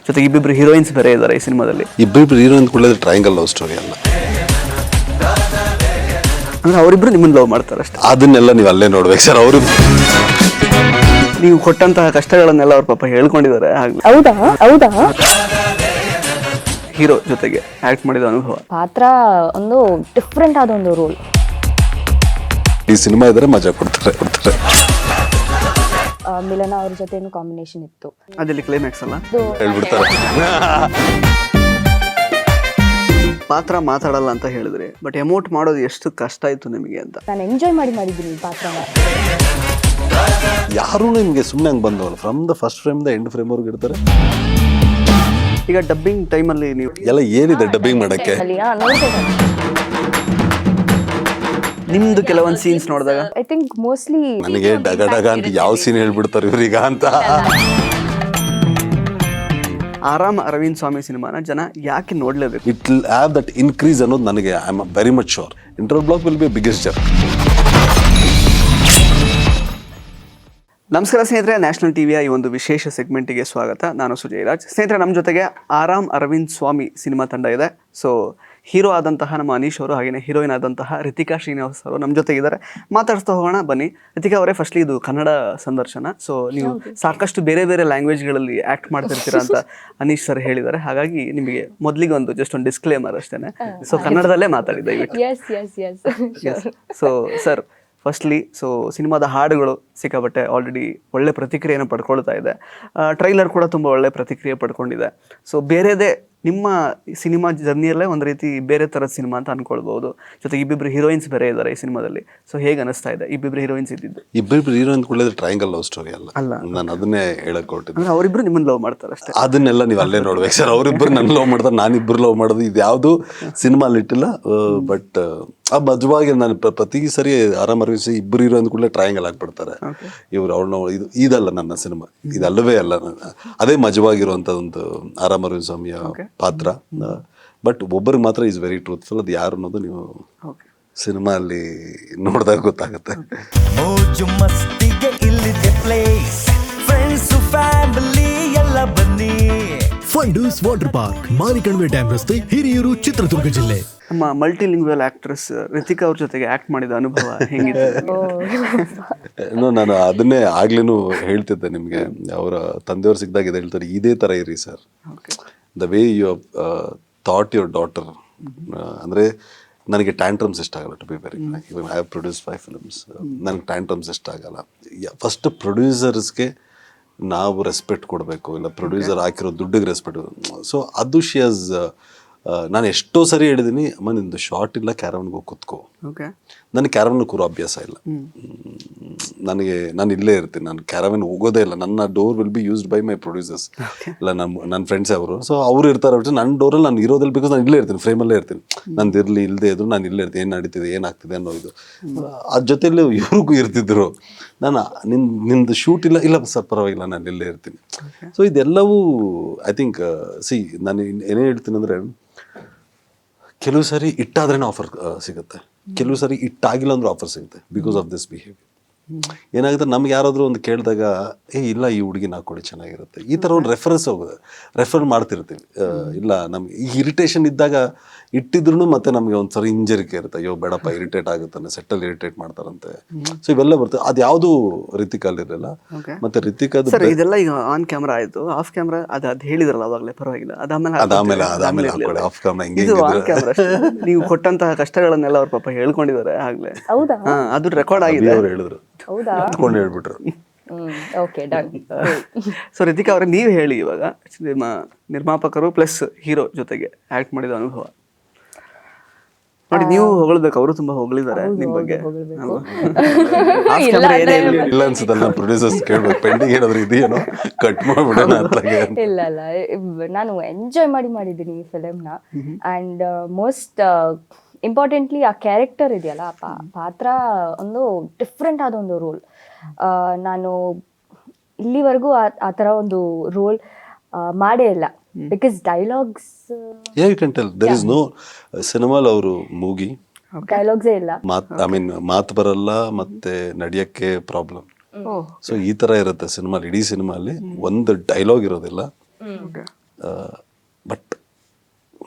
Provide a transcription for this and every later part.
ಜೊತೆಗೆ ಇಬ್ಬಿಬ್ರು ಹೀರೋಯಿನ್ಸ್ ಬೇರೆ ಇದ್ದಾರೆ ಈ ಸಿನಿಮಾದಲ್ಲಿ. ಇಬ್ಬಿಬ್ರು ಹೀರೋಯಿನ್ ಕೂಡ ಟ್ರಯಾಂಗಲ್ ಲವ್ ಸ್ಟೋರಿ ಅಲ್ಲ, ಅಂದ್ರೆ ಅವರಿಬ್ರು ನಿಮ್ಮನ್ನ ಲವ್ ಮಾಡ್ತಾರೆ ಅಷ್ಟೇ. ಅದನ್ನೆಲ್ಲ ನೀವು ಅಲ್ಲೇ ನೋಡ್ಬೇಕು ಸರ್. ಅವರು ನೀವು ಕೊಟ್ಟಂತಹ ಕಷ್ಟಗಳನ್ನೆಲ್ಲ ಅವ್ರ ಪಾಪ ಹೇಳ್ಕೊಂಡಿದ್ದಾರೆ. ಆಗ್ಲಿ ಹೌದಾ ಹೌದಾ ಹೀರೋ ಜೊತೆಗೆ ಆಕ್ಟ್ ಮಾಡಿದ ಅನುಭವ. ಪಾತ್ರ ಒಂದು ಡಿಫ್ರೆಂಟ್ ಆದ ಒಂದು ರೋಲ್. ಈ ಸಿನಿಮಾ ಇದ್ರೆ ಮಜಾ ಕೊಡ್ತಾರೆ. ಮಿಲನ ಅವ್ರ ಜೊತೆ ಕಾಂಬಿನೇಷನ್ ಇತ್ತು. ಅದಲ್ಲಿ ಕ್ಲೈಮ್ಯಾಕ್ಸ್ ಅಲ್ಲ ಹೇಳ್ಬಿಡ್ತಾರೆ. ಪಾತ್ರ ಮಾತಾಡಲ್ಲ ಅಂತ ಹೇಳಿದ್ರಿ, ಬಟ್ ಎಮೋಟ್ ಮಾಡೋದು ಎಷ್ಟು ಕಷ್ಟ ಇತ್ತು ನಿಮಗೆ ಅಂತ. ನಾನು ಎಂಜಾಯ್ ಮಾಡಿದ್ದೀನಿ ಪಾತ್ರನ. ಯಾರು ನಿಮ್ಗೆ ಸುಮ್ಮನೆ ಹಂಗೆ ಬಂದವಲ್ಲ, from the first frame the end frame ಅವ್ರಿಗೆ ಇರ್ತಾರೆ. ಈಗ ಡಬ್ಬಿಂಗ್ ಟೈಮಲ್ಲಿ ನೀವು ಎಲ್ಲ ಏನಿದೆ ಡಬ್ಬಿಂಗ್ ಮಾಡಕ್ಕೆ, ನಿಮ್ದು ಕೆಲವೊಂದು ಸೀನ್ಸ್ ನೋಡಿದಾಗ ಐ ಥಿಂಕ್ ಮೋಸ್ಟ್ಲಿ ನನಗೆ ಡಗ ಡಗ ಅಂತ ಯಾವ ಸೀನ್ ಹೇಳ್ಬಿಡ್ತಾರೆ ಇವ್ರೀಗ ಅಂತ. ಆರಾಮ್ ಅರವಿಂದ್ ಸ್ವಾಮಿ ಸಿನಿಮಾನ ಜನ ಯಾಕೆ ನೋಡ್ಲೇಬೇಕು? It will have that increase ಅನ್ನೋದು ನನಗೆ I am very much sure. Interval block will be biggest journey. ನಮಸ್ಕಾರ ಸ್ನೇಹಿತರೆ, ನ್ಯಾಷನಲ್ ಟಿವಿಯ ಈ ಒಂದು ವಿಶೇಷ ಸೆಗ್ಮೆಂಟಿಗೆ ಸ್ವಾಗತ. ನಾನು ಸುಜಯ್ ರಾಜ್. ಸ್ನೇಹಿತರೆ, ನಮ್ಮ ಜೊತೆಗೆ ಆರಾಮ್ ಅರವಿಂದ್ ಸ್ವಾಮಿ ಸಿನಿಮಾ ತಂಡ ಇದೆ. ಸೊ ಹೀರೋ ಆದಂತಹ ನಮ್ಮ ಅನೀಶ್ ಅವರು, ಹಾಗೆಯೇ ಹೀರೋಯಿನ್ ಆದಂತಹ ರಿತಿಕಾ ಶ್ರೀನಿವಾಸ್ ಅವರು ನಮ್ಮ ಜೊತೆಗಿದ್ದಾರೆ. ಮಾತಾಡ್ತಾ ಹೋಗೋಣ ಬನ್ನಿ. ರಿತಿಕಾ ಅವರೇ, ಫಸ್ಟ್ಲಿ ಇದು ಕನ್ನಡ ಸಂದರ್ಶನ. ಸೊ ನೀವು ಸಾಕಷ್ಟು ಬೇರೆ ಬೇರೆ ಲ್ಯಾಂಗ್ವೇಜ್ಗಳಲ್ಲಿ ಆ್ಯಕ್ಟ್ ಮಾಡ್ತಿರ್ತೀರಾ ಅಂತ ಅನೀಶ್ ಸರ್ ಹೇಳಿದ್ದಾರೆ. ಹಾಗಾಗಿ ನಿಮಗೆ ಮೊದಲಿಗೆ ಒಂದು ಜಸ್ಟ್ ಒಂದು ಡಿಸ್ಕ್ಲೇಮರ್ ಅಷ್ಟೇ. ಸೊ ಕನ್ನಡದಲ್ಲೇ ಮಾತಾಡಿ ದಯವಿಟ್ಟು. ಸೊ ಸರ್, ಫಸ್ಟ್ಲಿ ಸೊ ಸಿನಿಮಾದ ಹಾಡುಗಳು ಸಿಕ್ಕಾಬಟ್ಟೆ ಆಲ್ರೆಡಿ ಒಳ್ಳೆ ಪ್ರತಿಕ್ರಿಯೆಯನ್ನು ಪಡ್ಕೊಳ್ತಾ ಇದೆ. ಟ್ರೈಲರ್ ಕೂಡ ತುಂಬ ಒಳ್ಳೆ ಪ್ರತಿಕ್ರಿಯೆ ಪಡ್ಕೊಂಡಿದೆ. ಸೊ ಬೇರೆದೇ ನಿಮ್ಮ ಸಿನಿಮಾ ಜರ್ನಿಯಲ್ಲೇ ಒಂದು ರೀತಿ ಬೇರೆ ಥರದ ಸಿನಿಮಾ ಅಂತ ಅನ್ಕೊಳ್ಬೋದು. ಜೊತೆಗೆ ಇಬ್ಬಿಬ್ರು ಹೀರೋಯಿನ್ಸ್ ಬೇರೆ ಇದ್ದಾರೆ ಈ ಸಿನಿಮಾದಲ್ಲಿ. ಸೊ ಹೇಗೆ ಅನಿಸ್ತಾ ಇದೆ ಇಬ್ಬಿಬ್ರು ಹೀರೋಯಿನ್ಸ್ ಇದ್ದಿದ್ದು? ಇಬ್ಬಿಬ್ರು ಹೀರೋಯಿನ್ ಕೂಡ ಟ್ರಯಾಂಗಲ್ ಲವ್ ಸ್ಟೋರಿ ಅಲ್ಲ, ನಾನು ಅದನ್ನೇ ಹೇಳಕ್ ಹೊರಟಿದ್ದೆ. ಅಂದ್ರೆ ಅವರಿಬ್ರು ನಿಮ್ಮನ್ನ ಲವ್ ಮಾಡ್ತಾರೆ ಅಷ್ಟೇ. ಅದನ್ನೆಲ್ಲ ನೀವು ಅಲ್ಲೇ ನೋಡ್ಬೇಕು ಸರ್. ಅವರಿಬ್ಬರು ನನ್ನ ಲವ್ ಮಾಡ್ತಾರೆ, ನಾನಿಬ್ಬರು ಲವ್ ಮಾಡೋದು, ಇದು ಯಾವುದು ಸಿನಿಮಾ ಇಟ್ಟಿಲ್ಲ. ಬಟ್ ಆ ಮಜವಾಗಿ ನಾನು ಪ್ರತಿ ಸರಿ ಆರಾಮ್ ಅರವಿಸಿ ಇಬ್ಬರು ಹೀರೋ ಅಂದ ಕೂಡಲೇ ಟ್ರಯಾಂಗಲ್ ಹಾಕ್ಬಿಡ್ತಾರೆ ಇವ್ರು. ಅವ್ರನ್ನ ಇದಲ್ಲ ನನ್ನ ಸಿನಿಮಾ, ಇದಲ್ಲವೇ ಅಲ್ಲ. ಅದೇ ಮಜವಾಗಿರುವಂಥದ್ದೊಂದು ಆರಾಮ್ ಅರವಿಂದ್ ಸ್ವಾಮಿಯ ಪಾತ್ರ. ಬಟ್ ಒಬ್ಬರಿಗೆ ಮಾತ್ರ ಈಸ್ ವೆರಿ ಟ್ರೂತ್ಫುಲ್. ಅದು ಯಾರು ಅನ್ನೋದು ನೀವು ಸಿನಿಮಾ ಅಲ್ಲಿ ನೋಡಿದಾಗ ಗೊತ್ತಾಗುತ್ತೆ. Fundoos water park, Marikanive dam ರಸ್ತೆ, ಹಿರಿಯೂರು, ಚಿತ್ರದುರ್ಗ ಜಿಲ್ಲೆ. ನಮ್ಮ ಮಲ್ಟಿಲಿಂಗ್ವಲ್ ಆಕ್ಟ್ರೆಸ್ ರಿತಿಕಾ ಅವ್ರ ಜೊತೆಗೆ ಆಕ್ಟ್ ಮಾಡಿದ ಅನುಭವ ಹೇಗಿದೆ? ನಾನು ಅದನ್ನೇ ಆಗ್ಲೇನು ಹೇಳ್ತಿದ್ದೆ ನಿಮಗೆ. ಅವರ ತಂದೆಯವ್ರು ಸಿಕ್ಕಿದಾಗ ಇದು ಹೇಳ್ತಾರೆ, ಇದೇ ಥರ ಇರಿ sir. The way you thought your daughter. ಅಂದರೆ ನನಗೆ ಟ್ಯಾಂಟ್ರಮ್ಸ್ ಇಷ್ಟ ಆಗಲ್ಲ, to be very frank. Even I have produce 5 films. ನನಗೆ ಟ್ಯಾಂಟ್ರಮ್ಸ್ ಇಷ್ಟ ಆಗಲ್ಲ. ಫಸ್ಟ್ ಪ್ರೊಡ್ಯೂಸರ್ಸ್ಗೆ ನಾವು ರೆಸ್ಪೆಕ್ಟ್ ಕೊಡಬೇಕು, ಇಲ್ಲ ಪ್ರೊಡ್ಯೂಸರ್ ಹಾಕಿರೋ ದುಡ್ಡಿಗೆ ರೆಸ್ಪೆಕ್ಟ್. ಸೊ ಅದು ಶಿ ಹಸ್. ನಾನು ಎಷ್ಟೋ ಸರಿ ಹೇಳಿದ್ದೀನಿ, ಅಮ್ಮ ನಿಂದು ಶಾರ್ಟ್ ಇಲ್ಲ, ಕ್ಯಾರವನ್ಗೆ ಹೋಗಿ ಕೂತ್ಕೋ. ನನಗೆ ಕ್ಯಾರವನ್ ಕೂರೋ ಅಭ್ಯಾಸ ಇಲ್ಲ. ನಾನು ಇಲ್ಲೇ ಇರ್ತೀನಿ, ನಾನು ಕ್ಯಾರವನ್ ಹೋಗೋದೇ ಇಲ್ಲ. ನನ್ನ door will be used by my producers, ಇಲ್ಲ ನನ್ನ ಫ್ರೆಂಡ್ಸ್ ಅವರು. ಸೊ ಅವ್ರು ಇರ್ತಾರೆ, ನನ್ನ ಡೋರಲ್ಲಿ ನಾನು ಇರೋದಿಲ್ಲ. ಬಿಕಾಸ್ ನಾನು ಇಲ್ಲೇ ಇರ್ತೀನಿ, ಫ್ರೇಮಲ್ಲೇ ಇರ್ತೀನಿ. ನಂದು ಇರಲಿ ಇಲ್ಲದೆ ಇದ್ರು ನಾನು ಇಲ್ಲೇ ಇರ್ತೀನಿ. ಏನು ನಡೀತಿದೆ, ಏನಾಗ್ತಿದೆ ಅನ್ನೋ ಇದು. ಅದ್ರ ಜೊತೆಲಿ ಇವ್ರಿಗೂ ಇರ್ತಿದ್ರು. ನಾನು ನಿಂದು ಶೂಟ್ ಇಲ್ಲ ಸರ್, ಪರವಾಗಿಲ್ಲ, ನಾನು ಇಲ್ಲೇ ಇರ್ತೀನಿ. ಸೊ ಇದೆಲ್ಲವೂ ಐ ಥಿಂಕ್ ನಾನು ಏನೇ ಹೇಳ್ತೀನಿ ಅಂದರೆ, ಕೆಲವು ಸಾರಿ ಇಟ್ಟಾದ್ರೇನೆ ಆಫರ್ ಸಿಗುತ್ತೆ, ಕೆಲವು ಸಾರಿ ಇಟ್ಟಾಗಿಲ್ಲ ಅಂದ್ರೂ ಆಫರ್ ಸಿಗುತ್ತೆ. ಬಿಕಾಸ್ ಆಫ್ ದಿಸ್ ಬಿಹೇವಿಯರ್ ಏನಾಗುತ್ತೆ, ನಮ್ಗೆ ಯಾರಾದರೂ ಒಂದು ಕೇಳಿದಾಗ ಇಲ್ಲ ಈ ಹುಡುಗಿನ ಹಾಕ್ಕೊಡಿ ಚೆನ್ನಾಗಿರುತ್ತೆ, ಈ ಥರ ಒಂದು ರೆಫರ್ ಮಾಡ್ತಿರ್ತೀವಿ. ಇಲ್ಲ ನಮ್ಗೆ ಈ ಇರಿಟೇಷನ್ ಇದ್ದಾಗ ಇಟ್ಟಿದ್ರು ಮತ್ತೆ ನಮಗೆ ಒಂದ್ಸರಿ ಹಿಂಜರಿಕೆ ಇರುತ್ತೆ, ಅಯ್ಯೋ ಬೇಡಪ್ಪ ಇರಿಟೇಟ್ ಆಗುತ್ತಾನೆ, ಸೆಟ್ಟಲ್ಲಿ ಇರಿಟೇಟ್ ಮಾಡ್ತಾರಂತೆ. ಸೊ ಇವೆಲ್ಲ ಬರ್ತದೆ. ಅದು ಯಾವುದು ರಿತಿಕಲ್ಲಿ ಇರಲಿಲ್ಲ. ಮತ್ತೆ ರಿತಿಕಾದ ಇದೆಲ್ಲ ಈಗ ಆನ್ ಕ್ಯಾಮ್ರಾ ಆಯ್ತು, ಆಫ್ ಕ್ಯಾಮ್ರಾ ಅದು ಹೇಳಿದ್ರಲ್ಲ ಅವಾಗಲೇ, ಪರವಾಗಿಲ್ಲ. ಅದಾದ್ಮೇಲೆ ಆಫ್ ಕ್ಯಾಮ್ರಾ ಹಿಂಗೆ ನೀವು ಕೊಟ್ಟಂತಹ ಕಷ್ಟಗಳನ್ನೆಲ್ಲ ಅವ್ರ ಪಾಪ ಹೇಳ್ಕೊಂಡಿದ್ದಾರೆ ಆಗ್ಲೇ. ಹೌದಾ? ಅದು ರೆಕಾರ್ಡ್ ಆಗಿದೆ. ಅವ್ರು ಹೇಳಿದ್ರು, ಹತ್ಕೊಂಡು ಹೇಳ್ಬಿಟ್ರು. Okay, done. ಸೊ ರಿತಿಕಾ ಅವರೇ, ನೀವು ಹೇಳಿ ಇವಾಗ ನಿಮ್ಮ ನಿರ್ಮಾಪಕರು ಪ್ಲಸ್ ಹೀರೋ ಜೊತೆಗೆ ಆಕ್ಟ್ ಮಾಡಿದ ಅನುಭವ. ನೋಡಿ, ನೀವು ಹೊಗಳ್ಬೇಕು, ಅವರು ತುಂಬಾ ಹೊಗಳಿದ್ದಾರೆ ನಿಮ್ ಬಗ್ಗೆ. ಇಲ್ಲ ಅನ್ಸುತ್ತಲ್ಲ, ಪ್ರೊಡ್ಯೂಸರ್ಸ್ ಕೇಳ್ಬೇಕು, ಪೆಂಡಿಂಗ್ ಏನಾದ್ರು ಇದೆಯೇನೋ ಕಟ್ ಮಾಡ್ಬಿಡೋಣ ಅಂತಲಾಗೆ. ಇಲ್ಲ, ನಾನು ಎಂಜಾಯ್ ಮಾಡಿದ್ದೀನಿ ಈ ಫಿಲಮ್ನ. ಆ್ಯಂಡ್ ಮೋಸ್ಟ್ ಇಂಪಾರ್ಟೆಂಟ್ಲಿ ಆ ಕ್ಯಾರೆಕ್ಟರ್ ಇದೆಯಲ್ಲ, ಪಾತ್ರ ಒಂದು ಡಿಫ್ರೆಂಟ್ ಆದ ಒಂದು ರೋಲ್. ನಾನು ಇಲ್ಲಿವರೆಗೂ ಆ ಥರ ಒಂದು ರೋಲ್ ಮಾಡೇ ಇಲ್ಲ. ಬಿಕಾಸ್ ಡೈಲಾಗ್ಸ್ ಸಿನಿಮಾಲ್ ಅವರು ಮೂಗಿ ಡೈಲಾಗ್ಸೇ ಇಲ್ಲ, ಮಾತು ಬರಲ್ಲ, ಮತ್ತೆ ನಡೆಯಕ್ಕೆ ಪ್ರಾಬ್ಲಮ್. ಸೊ ಈ ತರ ಇರುತ್ತೆ ಸಿನಿಮಾ. ಇಡೀ ಸಿನಿಮಾಲಿ ಒಂದು ಡೈಲಾಗ್ ಇರೋದಿಲ್ಲ. ಬಟ್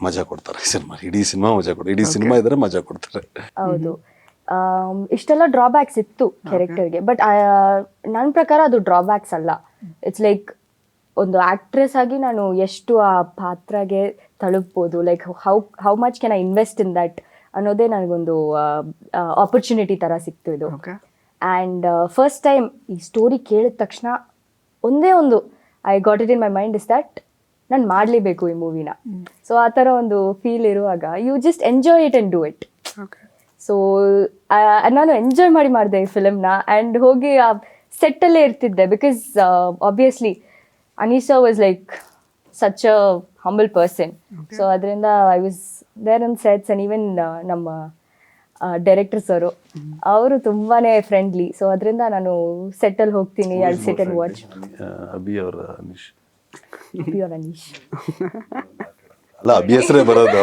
ಮಜಾ ಕೊಡ್ತಾರೆ ಸಿನಿಮಾ, ಇಡೀ ಸಿನಿಮಾ ಮಜಾ ಕೊಡ್ತಾರೆ, ಇಡೀ ಸಿನಿಮಾ ಇದ್ರೆ ಮಜಾ ಕೊಡ್ತಾರೆ. ಹೌದು. ಇಷ್ಟೆಲ್ಲ ಡ್ರಾಬ್ಯಾಕ್ಸ್ ಇತ್ತು ಕ್ಯಾರೆಕ್ಟರ್ಗೆ, ಬಟ್ ನನ್ನ ಪ್ರಕಾರ ಅದು ಡ್ರಾಬ್ಯಾಕ್ಸ್ ಅಲ್ಲ. ಇಟ್ಸ್ ಲೈಕ್ ಒಂದು ಆಕ್ಟ್ರೆಸ್ ಆಗಿ ನಾನು ಎಷ್ಟು ಆ ಪಾತ್ರಗೆ ತಲುಪ್ಬೋದು, like how much can I invest in that ಅನ್ನೋದೇ ನನಗೊಂದು ಆಪರ್ಚುನಿಟಿ ಥರ ಸಿಕ್ತು ಇದು. ಆ್ಯಂಡ್ ಫಸ್ಟ್ ಟೈಮ್ ಈ ಸ್ಟೋರಿ ಕೇಳಿದ ತಕ್ಷಣ ಒಂದೇ ಒಂದು I got it in my mind is that ನಾನು ಮಾಡಲೇಬೇಕು ಈ ಮೂವಿನ. ಸೊ ಆ ಥರ ಒಂದು ಫೀಲ್ ಇರುವಾಗ you just enjoy it and do it. So ನಾನು ಎಂಜಾಯ್ ಮಾಡಿದೆ ಈ ಫಿಲಮ್ನ. ಆ್ಯಂಡ್ ಹೋಗಿ ಆ ಸೆಟ್ಟಲ್ಲೇ ಇರ್ತಿದ್ದೆ, because obviously Anisha was like such a humble person. So ಅದರಿಂದ I was there in sets. And even ನಮ್ಮ ಡೈರೆಕ್ಟರ್ ಸರು ಅವರು ತುಂಬಾನೇ ಫ್ರೆಂಡ್ಲಿ. ಸೊ ಅದರಿಂದ ನಾನು ಸೆಟ್ಟಲ್ಲಿ ಹೋಗ್ತೀನಿ, I sit and watch. Abhi ಅವರ ಅನೀಶ್, ಅನೀಶ್ ಅಲ್ಲ ಅಭಿ ಹೆಸರೇ ಬರೋದು.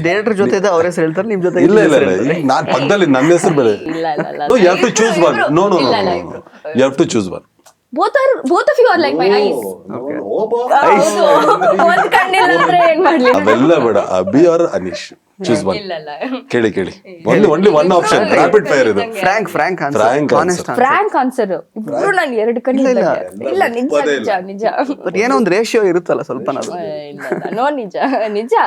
ಡೈರೆಕ್ಟರ್ ಜೊತೆ ಇದೆ ಅವ್ರ ಹೆಸರು ಹೇಳ್ತಾರೆ, ನಿಮ್ ಜೊತೆ ಇಲ್ಲ ಇಲ್ಲ ಇಲ್ಲ, ನಾನ್ ಪಕ್ಕದಲ್ಲಿ ನನ್ನ ಹೆಸರು ಬೇರೆ. You have to choose one. No no no, you have to choose one. both of you are like my eyes. ಒಂದು ಕಣ್ಣಿಲ್ಲ ಅಂದ್ರೆ ಏನ್ ಮಾಡ್ಲಿ? ಅವೆಲ್ಲ ಬೇಡ, Abhi or Anish, choose one. ಕೇಳಿ ಕೇಳಿ, only one option, rapid fire ಇದು. Frank answer. ಇಬ್ರು ನಾನು ಎರಡು ಕಣ್ಣು ಇಲ್ಲ, ನಿಜ. ಬಟ್ ಏನೋ ಒಂದು ರೇಷಿಯೋ ಇರುತ್ತಲ್ಲ ಸ್ವಲ್ಪ. ನೋ, ನಿಜ.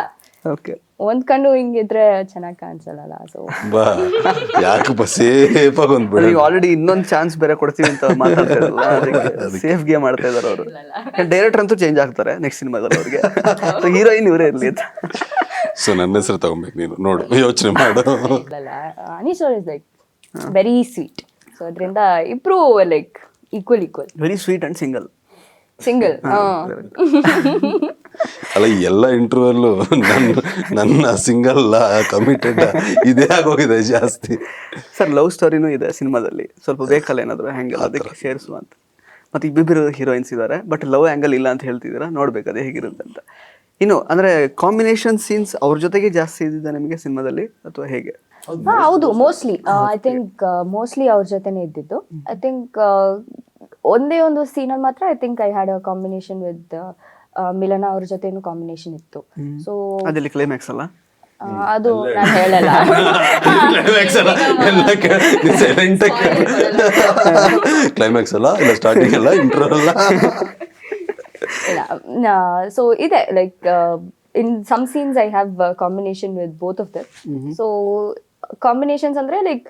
ಓಕೆ, ಒಂದ್ ಕಣ್ಣು ಹಿಂಗಿದ್ರೆ ಚೆನ್ನಾಗಿ ಕಾಣಿಸಲ್ಲ. ಸೊ ಯಾಕಪ್ಪ ಸೇಫಾಗಿ ಒಂದ್ ಬಿಡಿ, ಆಲ್ರೆಡಿ ಇನ್ನೊಂದು ಚಾನ್ಸ್ ಬೇರೆ ಕೊಡ್ತೀವಿ ಅಂತ ಮಾತಾಡ್ತಾ ಇದ್ರಲ್ಲ, ಅದಕ್ಕೆ ಸೇಫ್ ಗೇಮ್ ಮಾಡ್ತಾ ಇದಾರೆ ಅವರು. ಡೈರೆಕ್ಟರ್ ಅಂತೂ ಚೇಂಜ್ ಆಗ್ತಾರೆ ನೆಕ್ಸ್ಟ್ ಸಿನಿಮಾದಲ್ಲಿ ಅವ್ರಿಗೆ. ಹೀರೋಯಿನ್ ಇವರೇ ಇರ್ಲಿ ಅಂತ. ಸೊ ನನ್ನ ಹೆಸರು ತಗೊಬೇಕು ನೀನು, ನೋಡು, ಯೋಚನೆ ಮಾಡು. Anish is like very sweet. So ಅದರಿಂದ ಇಬ್ರು like equal. Very sweet and single. ಅಲ್ಲ, ಈ ಎಲ್ಲ ಇಂಟರ್ವ್ಯೂಲ್ಲೂ ನನ್ನ ಸಿಂಗಲ್ ಕಮಿಟೆಡ್ ಇದೇ ಆಗೋಗಿದೆ ಜಾಸ್ತಿ. ಸರ್, ಲವ್ ಸ್ಟೋರಿನೂ ಇದೆ ಸಿನಿಮಾದಲ್ಲಿ, ಸ್ವಲ್ಪ ಬೇಕಲ್ಲ ಏನಾದ್ರು ಹ್ಯಾಂಗಲ್, ಅದಕ್ಕೆ ಸೇರಿಸುವ ಅಂತ. ಮತ್ತೆ ಇಬ್ಬಿಬ್ಬರು ಹೀರೋಯಿನ್ಸ್ ಇದ್ದಾರೆ, ಬಟ್ ಲವ್ ಆ್ಯಂಗಲ್ ಇಲ್ಲ ಅಂತ ಹೇಳ್ತಿದ್ದೀರಾ, ನೋಡ್ಬೇಕು ಅದೇ ಹೇಗಿರುತ್ತೆ ಅಂತ. ಇನ್ನು ಅಂದ್ರೆ ಕಾಂಬಿನೇಷನ್ ಸೀನ್ಸ್ ಅವ್ರ ಜೊತೆಗೆ ಜಾಸ್ತಿ ಇದ್ದಿದೆ ನಿಮಗೆ ಸಿನಿಮಾದಲ್ಲಿ ಅಥವಾ ಹೇಗೆ? ಹೌದು, ಮೋಸ್ಟ್ಲಿ ಐ ಥಿಂಕ್ ಮೋಸ್ಟ್ಲಿ ಅವ್ರ ಜೊತೆನೇ ಇದ್ದಿದ್ದು. ಐ ಥಿಂಕ್ ಒಂದೇ ಒಂದು ಸೀನಲ್ಲಿ ಮಾತ್ರ I think I had a combination with ಮಿಲನ ಅವ್ರ ಜೊತೆನೂ ಕಾಂಬಿನೇಷನ್ ಇತ್ತು. ಸೊ ಅದಲ್ಲಿ ಕ್ಲೈಮ್ಯಾಕ್ಸ್ ಅಲ್ಲ, ಅದು ನಾನು ಹೇಳಲ್ಲ. ಕ್ಲೈಮ್ಯಾಕ್ಸ್ ಅಲ್ಲ, ಇಲ್ಲ ಸ್ಟಾರ್ಟಿಂಗ್ ಅಲ್ಲ, ಇಂಟ್ರೋ ಅಲ್ಲ. ಇಲ್ಲ, ಸೊ ಇದೆ like in some scenes I have combination with both of them. So combinations ಅಂದ್ರೆ like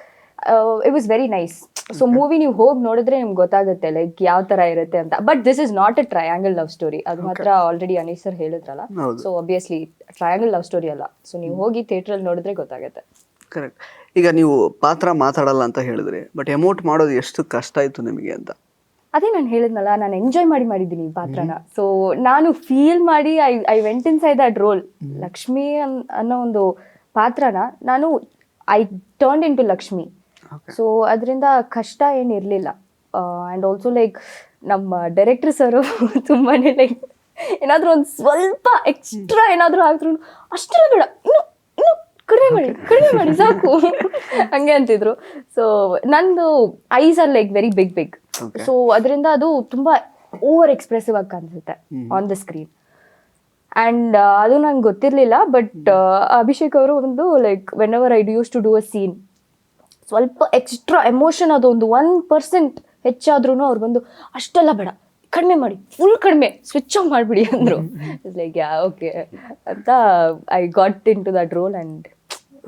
it was very nice. So movie ನೀವು ಹೋಗಿ ನೋಡಿದ್ರೆ ನಿಮ್ಗೆ ಗೊತ್ತಾಗುತ್ತೆ ಲೈಕ್ ಯಾವ ತರ ಇರುತ್ತೆ ಅಂತ. But this is not A triangle love story, ಅದು ಮಾತ್ರ ಆಲ್ರೆಡಿ ಅನೀಶ್ ಸರ್ ಹೇಳಿದ್ರಲ್ಲ. So obviously triangle love story ಅಲ್ಲ. ಸೊ ನೀವು ಹೋಗಿ ಥಿಯೇಟ್ರಲ್ಲಿ ನೋಡಿದ್ರೆ ಗೊತ್ತಾಗುತ್ತೆ. ಕರೆಕ್ಟ್. ಈಗ ನೀವು ಪಾತ್ರ ಮಾತಾಡಲ್ಲ ಅಂತ ಹೇಳಿದ್ರಿ, ಬಟ್ ಎಮೋಟ್ ಮಾಡೋದು ಎಷ್ಟು ಕಷ್ಟ ಆಯ್ತು ನಿಮಗೆ ಅಂತ? ಅದೇ ನಾನು ಹೇಳಿದ್ನಲ್ಲ, ನಾನು ಎಂಜಾಯ್ ಮಾಡಿದ್ದೀನಿ ಈ ಪಾತ್ರನ. ಸೊ ನಾನು ಫೀಲ್ ಮಾಡಿ I went inside that role. Lakshmi ಅನ್ನೋ ಒಂದು ಪಾತ್ರನ ನಾನು I turn into Lakshmi. So ಅದರಿಂದ ಕಷ್ಟ ಏನಿರಲಿಲ್ಲ. ಆ್ಯಂಡ್ ಆಲ್ಸೋ ಲೈಕ್ ನಮ್ಮ ಡೈರೆಕ್ಟರ್ ಸರು ತುಂಬಾ ಲೈಕ್ ಏನಾದರೂ ಒಂದು ಸ್ವಲ್ಪ ಎಕ್ಸ್ಟ್ರಾ ಏನಾದರೂ ಆದ್ರೂ ಅಷ್ಟೆಲ್ಲ ಬೇಡ, ಇನ್ನು ಕಡಿಮೆ ಮಾಡಿ ಸಾಕು ಹಂಗೆ ಅಂತಿದ್ರು. ಸೊ ನಂದು eyes are like very big. So ಅದರಿಂದ ಅದು ತುಂಬಾ ಓವರ್ ಎಕ್ಸ್ಪ್ರೆಸಿವ್ ಆಗಿ ಕಾಣಿಸುತ್ತೆ ಆನ್ ದ ಸ್ಕ್ರೀನ್. ಆ್ಯಂಡ್ ಅದು ನಂಗೆ ಗೊತ್ತಿರಲಿಲ್ಲ. ಬಟ್ ಅಭಿಷೇಕ್ ಅವರು ಒಂದು like whenever I use to do a scene, ಸ್ವಲ್ಪ ಎಕ್ಸ್ಟ್ರಾ ಎಮೋಷನ್ ಅದೊಂದು 1% ಹೆಚ್ಚಾದ್ರೂ ಅವ್ರು ಬಂದು ಅಷ್ಟೆಲ್ಲ ಬೇಡ, ಕಡಿಮೆ ಮಾಡಿ, ಫುಲ್ ಕಡಿಮೆ, ಸ್ವಿಚ್ ಆಫ್ ಮಾಡಿಬಿಡಿ ಅಂದರು. ಲೈಕ್ ಯಾ ಓಕೆ ಅಂತ I got into that role. And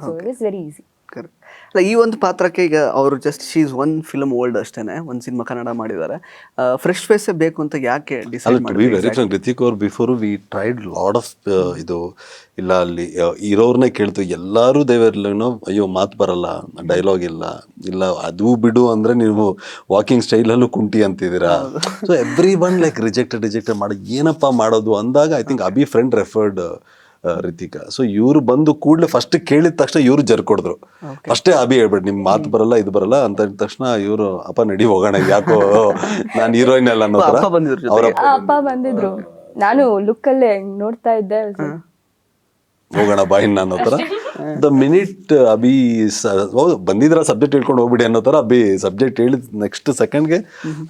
so it is very easy. Correct. ಅಲ್ಲ, ಈ ಒಂದು ಪಾತ್ರಕ್ಕೆ ಈಗ ಅವರು just she is one film old ಅಷ್ಟೇನೆ, ಒಂದು ಸಿನಿಮಾ ಕನ್ನಡ ಮಾಡಿದ್ದಾರೆ. ಫ್ರೆಶ್ ಫೇಸ್ ಬೇಕು ಅಂತ ಯಾಕೆ ಡಿಸೈಡ್ ಮಾಡಿದ್ರಿ? ರಿತಿಕ್ ಅವ್ರು before we tried lot of ಇದು ಇಲ್ಲ, ಅಲ್ಲಿ ಇರೋರ್ನೇ ಕೇಳ್ತು, ಎಲ್ಲರೂ ದೇವರ್ಲೇನೋ ಅಯ್ಯೋ ಮಾತು ಬರಲ್ಲ, ಡೈಲಾಗ್ ಇಲ್ಲ ಅದು ಬಿಡು ಅಂದ್ರೆ ನೀವು ವಾಕಿಂಗ್ ಸ್ಟೈಲಲ್ಲೂ ಕುಂಟಿ ಅಂತಿದ್ದೀರಾ. So everyone like rejected ಮಾಡಿ ಏನಪ್ಪಾ ಮಾಡೋದು ಅಂದಾಗ I think Abhi friend referred Ritika. So ಇವ್ರು ಬಂದು ಕೂಡಲೇ ಫಸ್ಟ್ ಕೇಳಿದ ತಕ್ಷಣ ಇವ್ರು ಜರ್ಕೊಡಿದ್ರು. ಫಸ್ಟೇ ಅಭಿ ಹೇಳ್ಬೇಡಿ, ನಿಮ್ ಮಾತು ಬರಲ್ಲ ಇದು ಬರಲ್ಲ ಅಂತ ಹೇಳಿದ ತಕ್ಷಣ ಇವರು ಅಪ್ಪ ನಡಿ ಹೋಗೋಣ, ಯಾಕೋ ನಾನು ಹೀರೋಯಿನ್ ಅಲ್ಲ ಅನ್ನೋ ತರ ಅವ್ರ ಅಪ್ಪ ಬಂದಿದ್ರು. ನಾನು ಲುಕ್ಕಲ್ಲೇ ನೋಡ್ತಾ ಇದ್ದೆ, ಹೋಗೋಣ ಬಾಯಿನ ಅನ್ನೋ ತರ. ದ ಮಿನಿಟ್ ಅಭಿ ಬಂದಿದ್ರ ಸಬ್ಜೆಕ್ಟ್ ಹೇಳ್ಕೊಂಡು ಹೋಗ್ಬಿಡಿ ಅನ್ನೋ ತರ ಅಭಿ ಸಬ್ಜೆಕ್ಟ್ ಹೇಳಿದ ನೆಕ್ಸ್ಟ್ ಸೆಕೆಂಡ್ಗೆ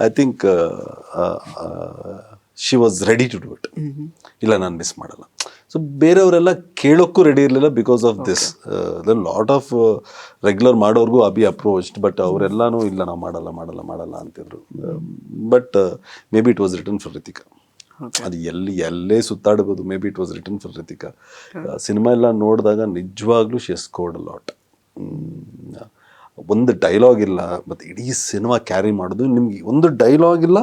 I think she was ready to do it. ಇಲ್ಲ ನಾನು ಮಿಸ್ ಮಾಡಲ್ಲ. ಸೊ ಬೇರೆಯವರೆಲ್ಲ ಕೇಳೋಕ್ಕೂ ರೆಡಿ ಇರಲಿಲ್ಲ because of this. Lot of regular ಮಾಡೋರ್ಗೂ ಅಬಿ ಅಪ್ರೋಚ್ಡ್, ಬಟ್ ಅವರೆಲ್ಲಾನು ಇಲ್ಲ ನಾವು ಮಾಡಲ್ಲ ಅಂತಿದ್ರು. But maybe it was return for Ritika. ಅದು ಎಲ್ಲೇ ಸುತ್ತಾಡ್ಬೋದು. Maybe it was return for Ritika. Cinema ಎಲ್ಲ ನೋಡಿದಾಗ ನಿಜವಾಗ್ಲೂ she has scored a lot. ಒಂದು ಡೈಲಾಗ್ ಇಲ್ಲ, ಮತ್ತು ಇಡೀ ಸಿನಿಮಾ ಕ್ಯಾರಿ ಮಾಡೋದು. ನಿಮ್ಗೆ ಒಂದು ಡೈಲಾಗ್ ಇಲ್ಲ,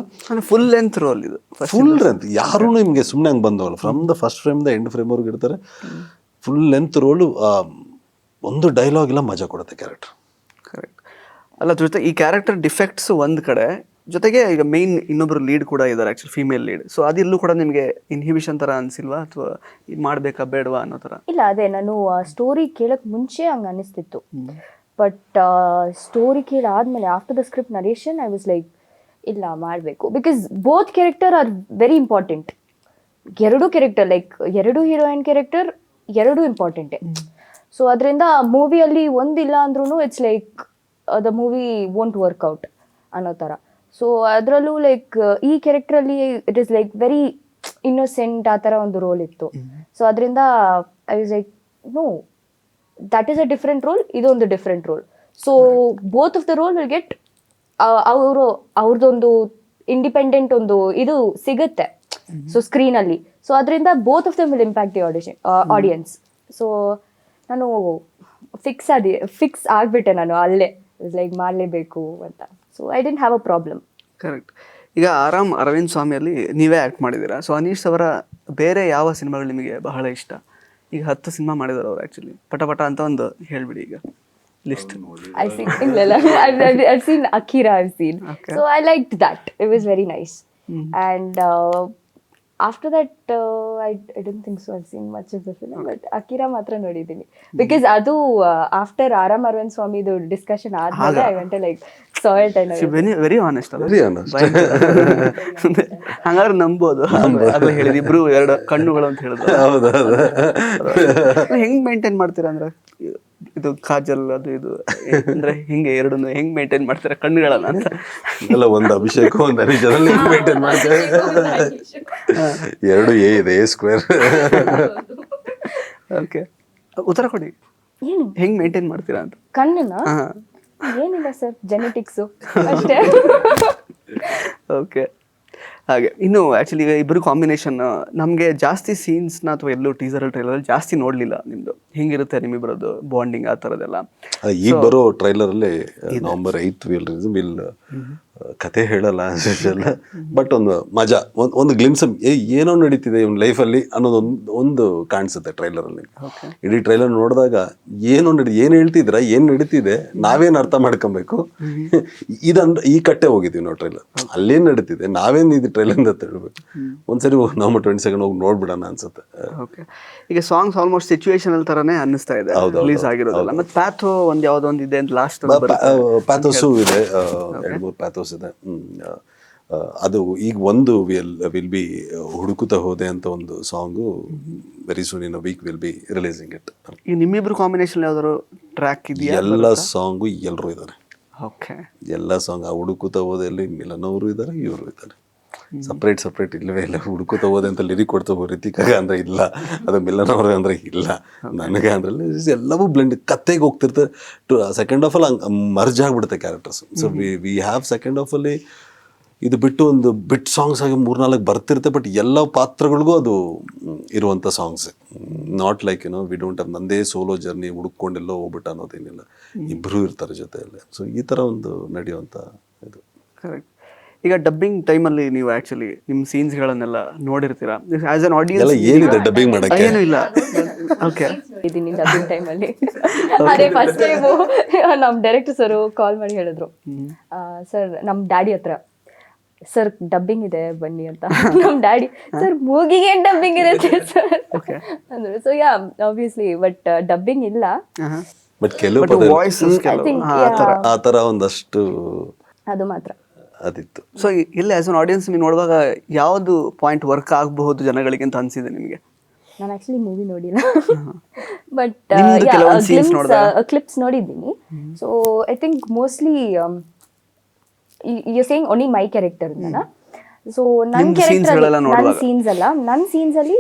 ಫುಲ್ ಲೆಂತ್ ರೋಲ್ ಇದು. Full length. ಯಾರೂ ನಿಮಗೆ ಸುಮ್ಮನೆ ಹಂಗೆ ಬಂದವಲ್ಲ, ಫ್ರಮ್ ದ ಫಸ್ಟ್ ಫ್ರೇಮ್ದ ಎಂಡ್ ಫ್ರೇಮ್ವರೆಗೂ ಇರ್ತಾರೆ. Full length role. ಒಂದು ಡೈಲಾಗ್ ಇಲ್ಲ, ಮಜಾ ಕೊಡುತ್ತೆ ಕ್ಯಾರೆಕ್ಟರ್. ಕರೆಕ್ಟ್. ಅಲ್ಲ ಜೊತೆ ಈ ಕ್ಯಾರೆಕ್ಟರ್ ಡಿಫೆಕ್ಟ್ಸ್ ಒಂದು ಕಡೆ, ಜೊತೆಗೆ ಈಗ ಮೇನ್ ಇನ್ನೊಬ್ರು ಲೀಡ್ ಕೂಡ ಇದ್ದಾರೆ, ಆ್ಯಕ್ಚುಲಿ ಫೀಮೇಲ್ ಲೀಡ್. ಸೊ ಅದೆಲ್ಲೂ ಕೂಡ ನಿಮಗೆ ಇನ್ಹಿಬಿಷನ್ ಥರ ಅನಿಸಿಲ್ವಾ, ಅಥವಾ ಇದು ಮಾಡಬೇಕಾ ಬೇಡವಾ ಅನ್ನೋ ಥರ? ಇಲ್ಲ, ಅದೇ ನಾನು ಸ್ಟೋರಿ ಕೇಳಕ್ ಮುಂಚೆ ಹಂಗೆ ಅನಿಸ್ತಿತ್ತು. ಬಟ್ ಸ್ಟೋರಿ ಕೇಳಾದ್ಮೇಲೆ after the script narration I was like ಇಲ್ಲ ಮಾಡಬೇಕು, because both character are very important. ಎರಡು ಕ್ಯಾರೆಕ್ಟರ್, ಲೈಕ್ ಎರಡು ಹೀರೋಯಿನ್ ಕ್ಯಾರೆಕ್ಟರ್ ಎರಡು ಇಂಪಾರ್ಟೆಂಟೇ. ಸೊ ಅದರಿಂದ ಮೂವಿಯಲ್ಲಿ ಒಂದಿಲ್ಲ ಅಂದ್ರೂ it's like the movie won't work out ಅನ್ನೋ ಥರ. ಸೊ ಅದರಲ್ಲೂ ಲೈಕ್ ಈ ಕ್ಯಾರೆಕ್ಟ್ರಲ್ಲಿ it is like very innocent, ಆ ಥರ ಒಂದು ರೋಲ್ ಇತ್ತು. ಸೊ ಅದರಿಂದ I was like no, that is a different role, ಇದೊಂದು different roll. So both of the role will get ಅವ್ರದ್ದೊಂದು ಇಂಡಿಪೆಂಡೆಂಟ್ ಒಂದು ಇದು ಸಿಗುತ್ತೆ ಸೊ ಸ್ಕ್ರೀನಲ್ಲಿ. ಸೊ ಅದರಿಂದ both of them will impact the audience. So ನಾನು fix ಆಗಿಬಿಟ್ಟೆ ನಾನು ಅಲ್ಲೇ, ಲೈಕ್ ಮಾಡಲೇಬೇಕು ಅಂತ. So I didn't have a problem. Correct. ಈಗ ಆರಾಮ್ ಅರವಿಂದ್ ಸ್ವಾಮಿಯಲ್ಲಿ ನೀವೇ ಆ್ಯಕ್ಟ್ ಮಾಡಿದ್ದೀರಾ. ಸೊ ಅನೀಶ್ ಅವರ ಬೇರೆ ಯಾವ ಸಿನಿಮಾಗಳು ನಿಮಗೆ ಬಹಳ ಇಷ್ಟ? ಈಗ 10 ಸಿನಿಮಾ ಮಾಡಿದಾರೆ ಅವ್ರು. ಆ್ಯಕ್ಚುಲಿ ಪಟ ಅಂತ ಒಂದು ಹೇಳ್ಬಿಡಿ ಈಗ list. I've seen Akira, I've seen. Okay. So I liked that. It was very nice. And after that, I don't think so I've seen much of the film, but Akira ಮಾತ್ರ ನೋಡಿದ್ದೀನಿ. Because ಅದು after Aaram Arvind ಸ್ವಾಮಿದು discussion ಆದ್ಮೇಲೆ I went to like saw it and very honest ಅಲ್ಲ? Very honest. ಹಂಗಾದ್ರೆ ನಂಬೋದು ಅದು ಹೇಳಿದ್ ಇಬ್ರು ಎರಡು ಕಣ್ಣುಗಳು ಅಂತ ಹೇಳಿದ್ರು. ಹೌದೌದು. ಹೆಂಗ್ ಮೇಂಟೈನ್ ಮಾಡ್ತೀರಾ ಅಂದ್ರೆ ಇದು ಕಾಜಲ್ ಅದು ಇದು ಅಂದ್ರೆ ಹಿಂಗೆ ಎರಡನ್ನು ಹೆಂಗ್ ಮೇಂಟೈನ್ ಮಾಡ್ತಾರೆ ಕಣ್ಣುಗಳನ್ನ ಅಂತ? ಎಲ್ಲ ಒಂದು ಅಭಿಷೇಕ ಒಂದು ಅನಿಜದಲ್ಲಿ ಮೇಂಟೈನ್ ಮಾಡ್ತಾರೆ. ಎರಡು ಎ ಇದೆ, ಎ ಸ್ಕ್ವೇರ್. ಓಕೆ, ಉತ್ತರ ಕೊಡಿ. ಹೆಂಗ್ ಮೇಂಟೈನ್ ಮಾಡ್ತೀರಾ ಅಂತ? ಕಣ್ಣನ್ನ ಏನಿಲ್ಲ ಸರ್, ಜೆನೆಟಿಕ್ಸು ಅಷ್ಟೇ. ಓಕೆ. ಹಾಗೆ ಇನ್ನು ಆ್ಯಕ್ಚುಲಿ ಈಗ ಇಬ್ಬರು ಕಾಂಬಿನೇಷನ್ ನಮಗೆ ಜಾಸ್ತಿ ಸೀನ್ಸ್ನ ಅಥವಾ ಎಲ್ಲೂ ಟೀಸರಲ್ಲಿ ಟ್ರೈಲರಲ್ಲಿ ಜಾಸ್ತಿ ನೋಡಲಿಲ್ಲ. ನಿಮ್ಮದು ಹೆಂಗಿರುತ್ತೆ ನಿಮ್ಮಿಬ್ಬರದ್ದು ಬಾಂಡಿಂಗ್ ಆ ಥರದ್ದೆಲ್ಲ? ಈಗ ಬರೋ ಟ್ರೈಲರಲ್ಲಿ November 8th ವಿಲ್ ಕತೆ ಹೇಳಲ್ಲ ಅಲ್ಲ, ಬಟ್ ಒಂದು ಮಜಾ, ಒಂದು ಗ್ಲಿಮ್ಸ್ ಏನೋ ನಡೀತಿದೆ ಇವನ್ ಲೈಫಲ್ಲಿ ಅನ್ನೋದೊಂದು ಕಾಣಿಸುತ್ತೆ ಟ್ರೈಲರಲ್ಲಿ. ಇಡೀ ಟ್ರೈಲರ್ ನೋಡಿದಾಗ ಏನು ಹೇಳ್ತಿದ್ರ, ಏನ್ ನಡೀತಿದೆ, ನಾವೇನ್ ಅರ್ಥ ಮಾಡ್ಕೊಬೇಕು, ಇದಂದ್ರೆ ಈ ಕಟ್ಟೆ ಹೋಗಿದ್ದೀವಿ ನಾವು ಟ್ರೈಲರ್. ಅಲ್ಲೇನ್ ನಡೀತಿದೆ, ನಾವೇನ್ ಇದು ಟ್ರೈಲರ್ ಅಂತ ಹೇಳ್ಬೇಕು. ಒಂದ್ಸರಿ November 22nd ಹೋಗಿ ನೋಡ್ಬಿಡೋಣ ಅನ್ಸುತ್ತೆ. ಓಕೆ. ಈಗ ಸಾಂಗ್ಸ್ ಆಲ್ಮೋಸ್ಟ್ ಸಿಚುವೇಶನಲ್ ತರನೇ ಅನ್ನಿಸ್ತಾ ಇದೆ ರಿಲೀಸ್ ಆಗಿರೋದಲ್ಲ. ಮತ್ತೆ ಪ್ಯಾಥೋ ಒಂದು ಯಾವುದೋ ಒಂದು ಇದೆ ಅಂತ ಲಾಸ್ಟ್ ಪ್ಯಾಥೋಸು ಇದೆ, 2-3 ಪ್ಯಾಥೋಸ್ ಇದೆ. ಅದು ಈಗ ಒಂದು ವಿಲ್ ಬಿ ಹುಡುಕುತ್ತಾ ಹೋದೆ ಅಂತ ಒಂದು song very soon in a week will be releasing it. ಈ ನಿಮ್ಮಿಬ್ರು ಕಾಂಬಿನೇಷನ್ ಯಾವ್ದಾದ್ರು ಟ್ರ್ಯಾಕ್ ಇದೆಯಾ? ಎಲ್ಲ ಸಾಂಗು ಎಲ್ಲರೂ ಇದ್ದಾರೆ. ಓಕೆ. ಎಲ್ಲ ಸಾಂಗ್ ಆ ಹುಡುಕುತ್ತಾ ಹೋದೆಯಲ್ಲಿ ಮಿಲನ್ ಅವರು ಇದ್ದಾರೆ, ಇವರು ಇದ್ದಾರೆ. ಸಪ್ರೇಟ್ ಇಲ್ಲವೇ ಇಲ್ಲ. ಹುಡುಕುತ್ತಾ ಹೋದೆ ಅಂತ ಲಿರಿಕ್ ಕೊಡ್ತಾ ರಿತಿಕಾಗ ಅಂದ್ರೆ ಇಲ್ಲ, ಅದು ಮಿಲನ್ ಅವ್ರಿಗೆ ಅಂದ್ರೆ ಇಲ್ಲ, ನನಗೆ ಅಂದ್ರೆ ಎಲ್ಲವೂ ಬ್ಲೆಂಡ್. ಕತೆಗೆ ಹೋಗ್ತಿರ್ತಾರೆ. ಸೆಕೆಂಡ್ ಹಾಫ್ ಅಲ್ಲಿ ಮರ್ಜ್ ಆಗ್ಬಿಡುತ್ತೆ characters. So we have second half ಅಲ್ಲಿ ಇದು ಬಿಟ್ಟು ಒಂದು ಬಿಟ್ ಸಾಂಗ್ಸ್ ಆಗಿ 3-4 ಬರ್ತಿರುತ್ತೆ, ಬಟ್ ಎಲ್ಲ ಪಾತ್ರಗಳಿಗೂ ಅದು ಇರುವಂಥ songs. Not like we don't have ನಂದೇ ಸೋಲೋ ಜರ್ನಿ ಹುಡುಕೊಂಡೆಲ್ಲೋ ಹೋಗ್ಬಿಟ್ಟು ಅನ್ನೋದೇನಿಲ್ಲ, ಇಬ್ಬರು ಇರ್ತಾರೆ ಜೊತೆಯಲ್ಲೇ. ಸೊ ಈ ಥರ ಒಂದು ನಡೆಯುವಂಥ ಇದು. ಕರೆಕ್ಟ್. ಈಗ ಡಬ್ಬಿಂಗ್ ಟೈಮಲ್ಲಿ ನೀವು ಆ್ಯಕ್ಚುಲಿ ನಿಮ್ಮ ಸೀನ್ಸ್ಗಳನ್ನೆಲ್ಲ ನೋಡಿರ್ತೀರಾ ಆಸ್ ಅನ್ ಆಡಿಯನ್ಸ್? ಏನಿದೆ ಡಬ್ಬಿಂಗ್ ಮಾಡಕ್ಕೆ? ಏನೂ ಇಲ್ಲ. ಓಕೆ. ಇದೀನಿ ಡಬ್ಬಿಂಗ್ ಟೈಮಲ್ಲಿ. ಅದೇ ಫಸ್ಟ್ ಟೈಮು ನಮ್ಮ ಡೈರೆಕ್ಟರ್ ಸರ್ ಕಾಲ್ ಮಾಡಿ ಹೇಳಿದ್ರು, ಸರ್ ನಮ್ಮ ಡ್ಯಾಡಿ ಹತ್ರ, ಸರ್ ಡಬ್ಬಿಂಗ್ ಇದೆ ಬನ್ನಿ ಅಂತ. ನಮ್ಮ ಡ್ಯಾಡಿ, ಸರ್ ಮೂಗಿಗೆ ಏನು ಡಬ್ಬಿಂಗ್ ಇರುತ್ತೆ ಸರ್ ಅಂದ್ರು. So yeah obviously, but dubbing ಇಲ್ಲ. ಬಟ್ ಕೆಲವು ವಾಯ್ಸಸ್ ಆ ಥರ ಒಂದಷ್ಟು ಅದು ಮಾತ್ರ ಅದಿತ್ತು. ಸೊ ಇಲ್ಲ ಆಸ್ ಅನ್ ಆಡಿಯನ್ಸ್ ನೀವು ನೋಡುವಾಗ ಯಾವುದು ಪಾಯಿಂಟ್ ವರ್ಕ್ ಆಗಬಹುದು ಜನಗಳಿಗೆ ಅಂತ ಅನಿಸಿದೆ ನಿಮಗೆ? ನಾನು ಆಕ್ಚುಲಿ ಮೂವಿ ನೋಡಿಲ್ಲ, ಬಟ್ ಕ್ಲಿಪ್ಸ್ ನೋಡಿದ್ದೀನಿ. So I think mostly you saying only my character ಅಂತನಾ? ಸೊ ನನ್ನ ನಿಮ್ದು scenes ಕ್ಯಾರೆಕ್ಟರ್ ಗಳೆಲ್ಲ ನನ್ನ ನೋಡುವಾಗ? ಸೀನ್ಸ್ ಅಲ್ಲ, ನನ್ನ ಸೀನ್ಸಲ್ಲಿ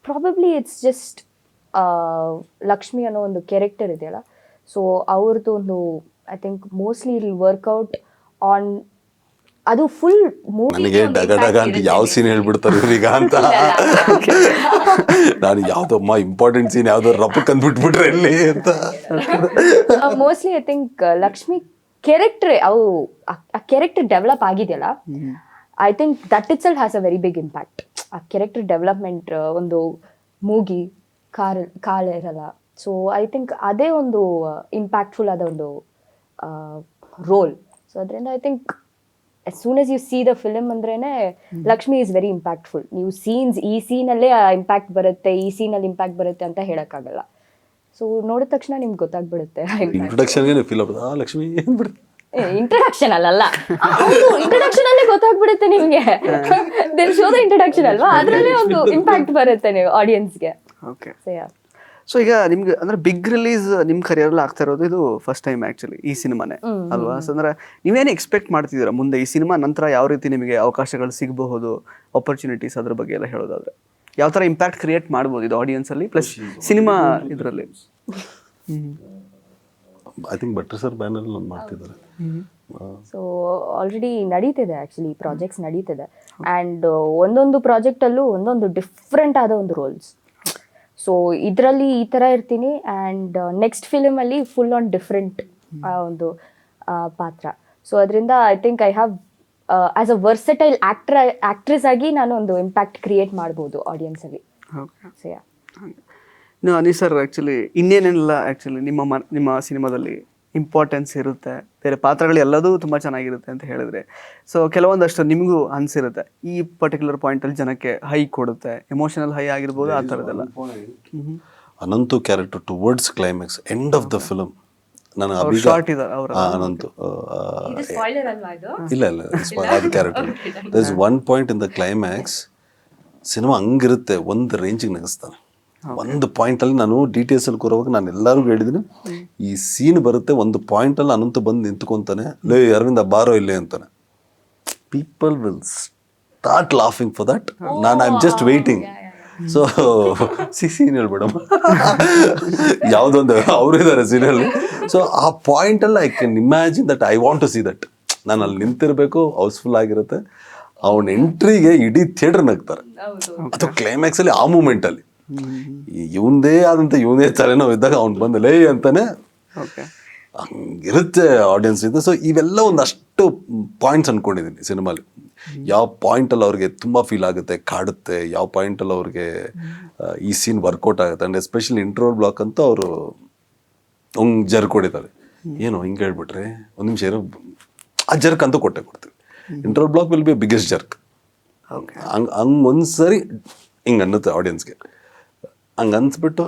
ಪ್ರಾಬಬ್ಲಿ ಇಟ್ಸ್ ಜಸ್ಟ್ ಲಕ್ಷ್ಮಿ ಅನ್ನೋ ಒಂದು ಕ್ಯಾರೆಕ್ಟರ್ ಇದೆಯಲ್ಲ, ಸೊ ಅವ್ರದ್ದು ಒಂದು ಐ ಥಿಂಕ್ ಮೋಸ್ಟ್ಲಿ ಇಲ್ ವರ್ಕೌಟ್ ಆನ್ ಅದು ಫುಲ್ ನನಗೆ ಡಗ ಡಗ ಅಂತ ಯಾವ ಸೀನ್ ಹೇಳ್ಬಿಡ್ತಾರೆ ಇವ್ರೀಗ ಅಂತ ನಾನು ಯಾವ್ದಮ್ಮ ಇಂಪಾರ್ಟೆಂಟ್ ಸೀನ್ ಯಾವ್ದೋ ರಪ್ಪಕ್ಕೆ ಅಂದ್ಬಿಟ್ಬಿಟ್ರೆ ಇಲ್ಲಿ ಅಂತ. Mostly I think Lakshmi character ಆ ಕ್ಯಾರೆಕ್ಟರ್ ಡೆವಲಪ್ ಆಗಿದೆಯಲ್ಲ, I think that itself has a very big impact. ಆ ಕ್ಯಾರೆಕ್ಟರ್ ಡೆವಲಪ್ಮೆಂಟ್ ಒಂದು ಮೂಗಿ ಕಾಲ್ ಇರಲ್ಲ, ಸೊ ಐ ಥಿಂಕ್ ಅದೇ ಒಂದು ಇಂಪ್ಯಾಕ್ಟ್ಫುಲ್ ಆದ ಒಂದು ರೋಲ್. ಸೊ ಅದರಿಂದ I think as soon as you see the film ಅಂದ್ರೇನೆ ಲಕ್ಷ್ಮಿ ಇಸ್ ವೆರಿ ಇಂಪ್ಯಾಕ್ಟ್ಫುಲ್. ನೀವು ಸೀನ್ಸ್ ಈ ಸೀನಲ್ಲೇ ಇಂಪ್ಯಾಕ್ಟ್ ಬರುತ್ತೆ, ಈ ಸೀನಲ್ಲಿ ಇಂಪ್ಯಾಕ್ಟ್ ಬರುತ್ತೆ ಅಂತ ಹೇಳಕ್ಕಾಗಲ್ಲ. ಸೊ ನೋಡಿದ ತಕ್ಷಣ ನಿಮ್ಗೆ ಗೊತ್ತಾಗ್ಬಿಡುತ್ತೆ. ಇಂಟ್ರೊಡಕ್ಷನ್ಗೆ ಫೀಲ್ ಆಗ್ಬೋದು ಆ ಲಕ್ಷ್ಮಿ ಏನ್ಬಿಡುತ್ತೆ. ಇಂಟ್ರಡಕ್ಷನ್ ಅಲ್ಲ, ಇಂಟ್ರಡಕ್ಷನ್ ಅಲ್ಲೇ ಗೊತ್ತಾಗ್ಬಿಡುತ್ತೆ ನಿಮ್ಗೆ. ದೆನ್ ಶೋ ದ ಇಂಟ್ರಡಕ್ಷನ್ ಅಲ್ವಾ, ಅದ್ರಲ್ಲೇ ಒಂದು ಇಂಪ್ಯಾಕ್ಟ್ ಬರುತ್ತೆ ನೀವು ಆಡಿಯನ್ಸ್ಗೆ. ಓಕೆ. ಸೊ ಈಗ ನಿಮ್ಗೆ ಅಂದ್ರೆ ಬಿಗ್ ರಿಲೀಸ್ ನಿಮ್ಮ ಕರಿಯರಲ್ಲಿ ಆಗ್ತಾ ಇರೋದು ಇದು ಫಸ್ಟ್ ಟೈಮ್ ಆ್ಯಕ್ಚುಲಿ ಈ ಸಿನಿಮಾನೇ ಅಲ್ವಾ? ಸೊ ಅಂದ್ರೆ ನೀವೇನು ಎಕ್ಸ್ಪೆಕ್ಟ್ ಮಾಡ್ತಿದ್ದೀರಾ ಮುಂದೆ ಈ ಸಿನಿಮಾ ನಂತರ ಯಾವ ರೀತಿ ನಿಮಗೆ ಅವಕಾಶಗಳು ಸಿಗಬಹುದು, ಆಪರ್ಚುನಿಟೀಸ್ ಅದ್ರ ಬಗ್ಗೆ ಎಲ್ಲ ಹೇಳೋದಾದ್ರೆ ಯಾವ ಥರ ಇಂಪ್ಯಾಕ್ಟ್ ಕ್ರಿಯೇಟ್ ಮಾಡ್ಬೋದು ಇದು ಆಡಿಯನ್ಸಲ್ಲಿ ಪ್ಲಸ್ ಸಿನಿಮಾ ಇದರಲ್ಲಿ? ಐ ಥಿಂಕ್ ಭಟ್ರು ಸರ್ ಬ್ಯಾನರ್ ಒಂದು ಮಾಡ್ತಿದ್ದಾರೆ. ಸೊ ಆಲ್ರೆಡಿ ನಡೀತಿದೆ ಆ್ಯಕ್ಚುಲಿ, ಪ್ರಾಜೆಕ್ಟ್ಸ್ ನಡೀತಿದೆ. ಆ್ಯಂಡ್ ಒಂದೊಂದು ಪ್ರಾಜೆಕ್ಟಲ್ಲೂ ಒಂದೊಂದು ಡಿಫ್ರೆಂಟ್ ಆದ ಒಂದು ರೋಲ್ಸ್. ಸೊ ಇದರಲ್ಲಿ ಈ ಥರ ಇರ್ತೀನಿ, ಆ್ಯಂಡ್ ನೆಕ್ಸ್ಟ್ ಫಿಲಮಲ್ಲಿ ಫುಲ್ ಆನ್ ಡಿಫ್ರೆಂಟ್ ಒಂದು ಪಾತ್ರ. ಸೊ ಅದರಿಂದ I think I have as a versatile actress ಆಗಿ ನಾನು ಒಂದು ಇಂಪ್ಯಾಕ್ಟ್ ಕ್ರಿಯೇಟ್ ಮಾಡ್ಬೋದು ಆಡಿಯನ್ಸಲ್ಲಿ. ಸೊ ಯಾ ಇನ್ನು ಅನೀಸ್ ಸರ್ ಆ್ಯಕ್ಚುಲಿ ಇನ್ನೇನೆಲ್ಲ ಆ್ಯಕ್ಚುಲಿ ನಿಮ್ಮ ಸಿನಿಮಾದಲ್ಲಿ ಇಂಪಾರ್ಟೆನ್ಸ್ ಇರುತ್ತೆ, ಬೇರೆ ಪಾತ್ರಗಳು ಎಲ್ಲದೂ ತುಂಬ ಚೆನ್ನಾಗಿರುತ್ತೆ ಅಂತ ಹೇಳಿದ್ರೆ, ಸೊ ಕೆಲವೊಂದಷ್ಟು ನಿಮಗೂ ಅನಿಸಿರುತ್ತೆ ಈ ಪರ್ಟಿಕ್ಯುಲರ್ ಪಾಯಿಂಟಲ್ಲಿ ಜನಕ್ಕೆ ಹೈ ಕೊಡುತ್ತೆ, ಎಮೋಷನಲ್ ಹೈ ಆಗಿರ್ಬೋದು ಆ ಥರದ್ದೆಲ್ಲ? Ananthu character towards climax end of the film ನಾನು ಶಾರ್ಟ್ ಇದ್ದಾರೆ ಅವರು ಅನಂತು ಇಲ್ಲ ಅದು character there is one point in the climax cinema ಹಂಗಿರುತ್ತೆ, ಒಂದು ರೇಂಜಿಗೆ ನಗಿಸ್ತಾನೆ. ಒಂದು ಪಾಯಿಂಟಲ್ಲಿ ನಾನು ಡೀಟೇಲ್ಸಲ್ಲಿ ಕೂರುವಾಗ ನಾನು ಎಲ್ಲರಿಗೂ ಹೇಳಿದ್ದೀನಿ ಈ ಸೀನ್ ಬರುತ್ತೆ, ಒಂದು ಪಾಯಿಂಟಲ್ಲಿ ಅನಂತು ಬಂದು ನಿಂತ್ಕೊತಾನೆ, ಲೇ ಅರವಿಂದ ಬಾರೋ ಇಲ್ಲೇ ಅಂತಾನೆ. People will start laughing for that. ನಾನು I am just waiting. So scene ಹೇಳ್ಬೇಡಮ್ಮ ಯಾವುದೊಂದು ಅವರು ಇದ್ದಾರೆ ಸೀನಲ್ಲಿ. ಸೊ ಆ ಪಾಯಿಂಟಲ್ಲಿ I can imagine that I want to see that. ನಾನು ಅಲ್ಲಿ ನಿಂತಿರಬೇಕು, ಹೌಸ್ಫುಲ್ ಆಗಿರುತ್ತೆ, ಅವನ ಎಂಟ್ರಿಗೆ ಇಡೀ ಥಿಯೇಟರ್ ನಗ್ತಾರೆ. ಅಥವಾ ಕ್ಲೈಮ್ಯಾಕ್ಸಲ್ಲಿ ಆ ಮೂಮೆಂಟಲ್ಲಿ ಇವಂದೇ ಆದಂಥ ಇವನೇ ತಲೆನೋವು ಇದ್ದಾಗ ಅವ್ನು ಬಂದಲೇ ಅಂತಾನೆ ಹಂಗಿರುತ್ತೆ ಆಡಿಯನ್ಸ್ ಇಂದ. ಸೊ ಇವೆಲ್ಲ ಒಂದಷ್ಟು ಪಾಯಿಂಟ್ಸ್ ಅಂದ್ಕೊಂಡಿದ್ದೀನಿ ಸಿನಿಮಾಲಿ. ಯಾವ ಪಾಯಿಂಟಲ್ಲಿ ಅವ್ರಿಗೆ ತುಂಬ ಫೀಲ್ ಆಗುತ್ತೆ, ಕಾಡುತ್ತೆ, ಯಾವ ಪಾಯಿಂಟಲ್ಲಿ ಅವ್ರಿಗೆ ಈ ಸೀನ್ ವರ್ಕೌಟ್ ಆಗುತ್ತೆ. ಆ್ಯಂಡ್ ಎಸ್ಪೆಷಲಿ ಇಂಟ್ರೋಲ್ ಬ್ಲಾಕ್ ಅಂತೂ ಅವರು ಹಂಗೆ ಜರ್ಕ್ ಹೊಡಿತಾರೆ. ಏನು ಹಿಂಗೆ ಹೇಳ್ಬಿಟ್ರೆ ಒಂದು ನಿಮಿಷ ಏನೋ ಆ ಜರ್ಕ್ ಅಂತೂ ಕೊಡ್ತೀವಿ. Interval block will be biggest jerk. ಹಂಗೆ ಒಂದ್ಸರಿ ಹಿಂಗೆ ಅನ್ನುತ್ತೆ ಆಡಿಯನ್ಸ್ಗೆ. ಹಂಗೆ ಅನ್ಸ್ಬಿಟ್ಟು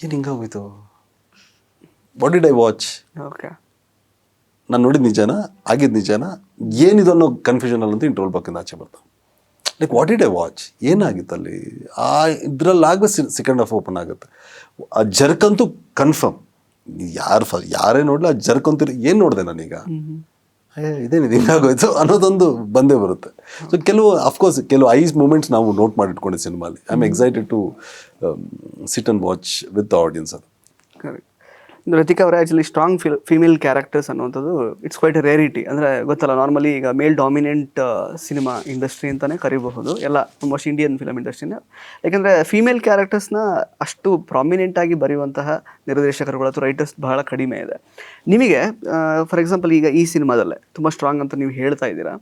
ಏನು ಹಿಂಗಾಗೋಯ್ತು, what did I watch, okay ನಾನು ನೋಡಿದ ನಿಜಾನ, ಆಗಿದ್ದು ನಿಜಾನ, ಏನಿದು ಅನ್ನೋ ಕನ್ಫ್ಯೂಷನಲ್ಲಂತೂ ಇಂಟ್ರೋಲ್ ಬ್ಲಾಕಿಂದ ಆಚೆ ಬರ್ತಾವೆ. Like what did I watch, ಏನಾಗಿತ್ತು ಅಲ್ಲಿ, ಆ ಇದ್ರಲ್ಲಾಗ ಸೆಕೆಂಡ್ ಹಾಫ್ ಓಪನ್ ಆಗುತ್ತೆ. ಆ ಜರ್ಕ್ ಅಂತೂ ಕನ್ಫರ್ಮ್, ಯಾರೇ ನೋಡಲಿ ಆ ಜರ್ಕ್ ಅಂತೀರಿ ಏನು ನೋಡಿದೆ ನಾನೀಗ, ಇದೇನಿದೆ ಹಿಂಗಾಗೋಯ್ತು ಅನ್ನೋದೊಂದು ಬಂದೇ ಬರುತ್ತೆ. ಸೊ ಕೆಲವು ಐಸ್ ಮೂಮೆಂಟ್ಸ್ ನಾವು ನೋಟ್ ಮಾಡಿಟ್ಕೊಂಡಿದ್ದೆ ಸಿನಿಮಾಲಿ. I am excited to sit and watch with the audience. ಅದು ಕರೆಕ್ಟ್. ರತಿಕಾ ಅವರ ಆ್ಯಕ್ಚುಲಿ ಸ್ಟ್ರಾಂಗ್ ಫಿಮೇಲ್ ಕ್ಯಾರೆಕ್ಟರ್ಸ್ ಅನ್ನುವಂಥದ್ದು ಇಟ್ಸ್ ಕ್ವೈಟ್ ಎ ರೇರಿಟಿ. ಅಂದರೆ ಗೊತ್ತಲ್ಲ, ನಾರ್ಮಲಿ ಈಗ ಮೇಲ್ ಡಾಮಿನೆಂಟ್ ಸಿನಿಮಾ ಇಂಡಸ್ಟ್ರಿ ಅಂತಲೇ ಕರಿಬಹುದು ಎಲ್ಲ ಆಲ್ಮೋಸ್ಟ್ ಇಂಡಿಯನ್ ಫಿಲಮ್ ಇಂಡಸ್ಟ್ರಿನ. ಯಾಕಂದರೆ ಫೀಮೇಲ್ ಕ್ಯಾರೆಕ್ಟರ್ಸ್ನ ಅಷ್ಟು ಪ್ರಾಮಿನೆಂಟಾಗಿ ಬರೆಯುವಂತಹ ನಿರ್ದೇಶಕರುಗಳು ಅಥವಾ ರೈಟರ್ಸ್ ಬಹಳ ಕಡಿಮೆ ಇದೆ. ನಿಮಗೆ ಫಾರ್ ಎಕ್ಸಾಂಪಲ್ ಈಗ ಈ ಸಿನಿಮಾದಲ್ಲೇ ತುಂಬ ಸ್ಟ್ರಾಂಗ್ ಅಂತ ನೀವು ಹೇಳ್ತಾ ಇದ್ದೀರಾ.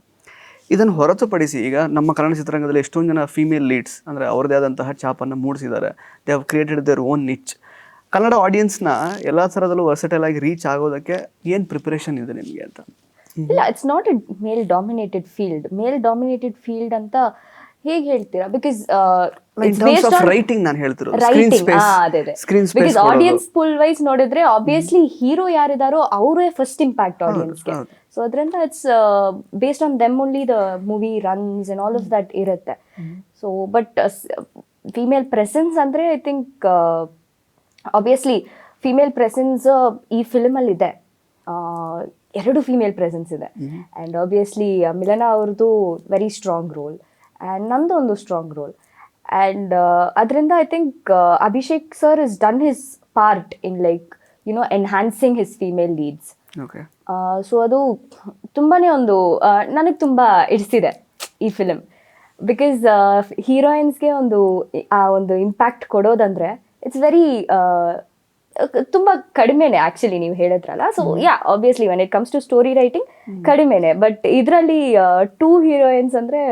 ಇದನ್ನು ಹೊರತುಪಡಿಸಿ ಈಗ ನಮ್ಮ ಕನ್ನಡ ಚಿತ್ರರಂಗದಲ್ಲಿ ಎಷ್ಟೊಂದು ಜನ ಫೀಮೇಲ್ ಲೀಡ್ಸ್ ಅಂದರೆ ಅವ್ರದ್ದೇ ಆದಂತಹ ಛಾಪನ್ನು ಮೂಡಿಸಿದ್ದಾರೆ. They have created their own niche. Kannada ಆಡಿಯನ್ಸ್ನ ಎಲ್ಲ ಥರದಲ್ಲೂ ವರ್ಸಟೈಲ್ ಆಗಿ ರೀಚ್ ಆಗೋದಕ್ಕೆ ಏನು ಪ್ರಿಪರೇಷನ್ ಇದೆ ನಿಮಗೆ ಅಂತ? ಇಲ್ಲ, it's not A mail dominated field ಅಂತ ಹೇಗೆ ಹೇಳ್ತೀರಾ? ಬಿಕಾಸ್ ರೈಟಿಂಗ್ ನಾನು ಹೇಳ್ತಿರೋದು ಬಿಕಾಸ್ ಆಡಿಯನ್ಸ್ ಪುಲ್ ವೈಸ್ ನೋಡಿದ್ರೆ ಆಬ್ವಿಯಸ್ಲಿ ಹೀರೋ ಯಾರಿದಾರೋ ಅವರೇ ಫಸ್ಟ್ ಇಂಪ್ಯಾಕ್ಟ್ ಆಡಿಯನ್ಸ್ಗೆ. ಸೊ ಅದರಿಂದ it's based on them only the movie runs and all of that ಇರುತ್ತೆ. ಸೊ ಬಟ್ ಫೀಮೇಲ್ ಪ್ರೆಸೆನ್ಸ್ ಅಂದರೆ I think obviously female presence ಈ ಫಿಲ್ಮಲ್ಲಿ ಇದೆ. ಎರಡು ಫೀಮೇಲ್ ಪ್ರೆಸೆನ್ಸ್ ಇದೆ. And obviously Milana ಅವ್ರದ್ದು ವೆರಿ ಸ್ಟ್ರಾಂಗ್ ರೋಲ್ ಆ್ಯಂಡ್ ನಂದು ಒಂದು ಸ್ಟ್ರಾಂಗ್ ರೋಲ್. ಆ್ಯಂಡ್ ಅದರಿಂದ I think Abhishek sir is done his part in like enhancing his female leads. Okay. So ಅದು ತುಂಬಾ ಒಂದು ನನಗೆ ತುಂಬ ಇಡಿಸಿದೆ ಈ ಫಿಲಮ್. ಬಿಕಾಸ್ ಹೀರೋಯಿನ್ಸ್ಗೆ ಆ ಒಂದು ಇಂಪ್ಯಾಕ್ಟ್ ಕೊಡೋದಂದ್ರೆ ಇಟ್ಸ್ ವೆರಿ ತುಂಬ ಕಡಿಮೆನೆ ಆ್ಯಕ್ಚುಲಿ ನೀವು ಹೇಳಿದ್ರಲ್ಲ. So obviously when it comes to story writing ಕಡಿಮೆನೆ. ಬಟ್ ಇದರಲ್ಲಿ 2 ಹೀರೋಯಿನ್ಸ್ ಅಂದರೆ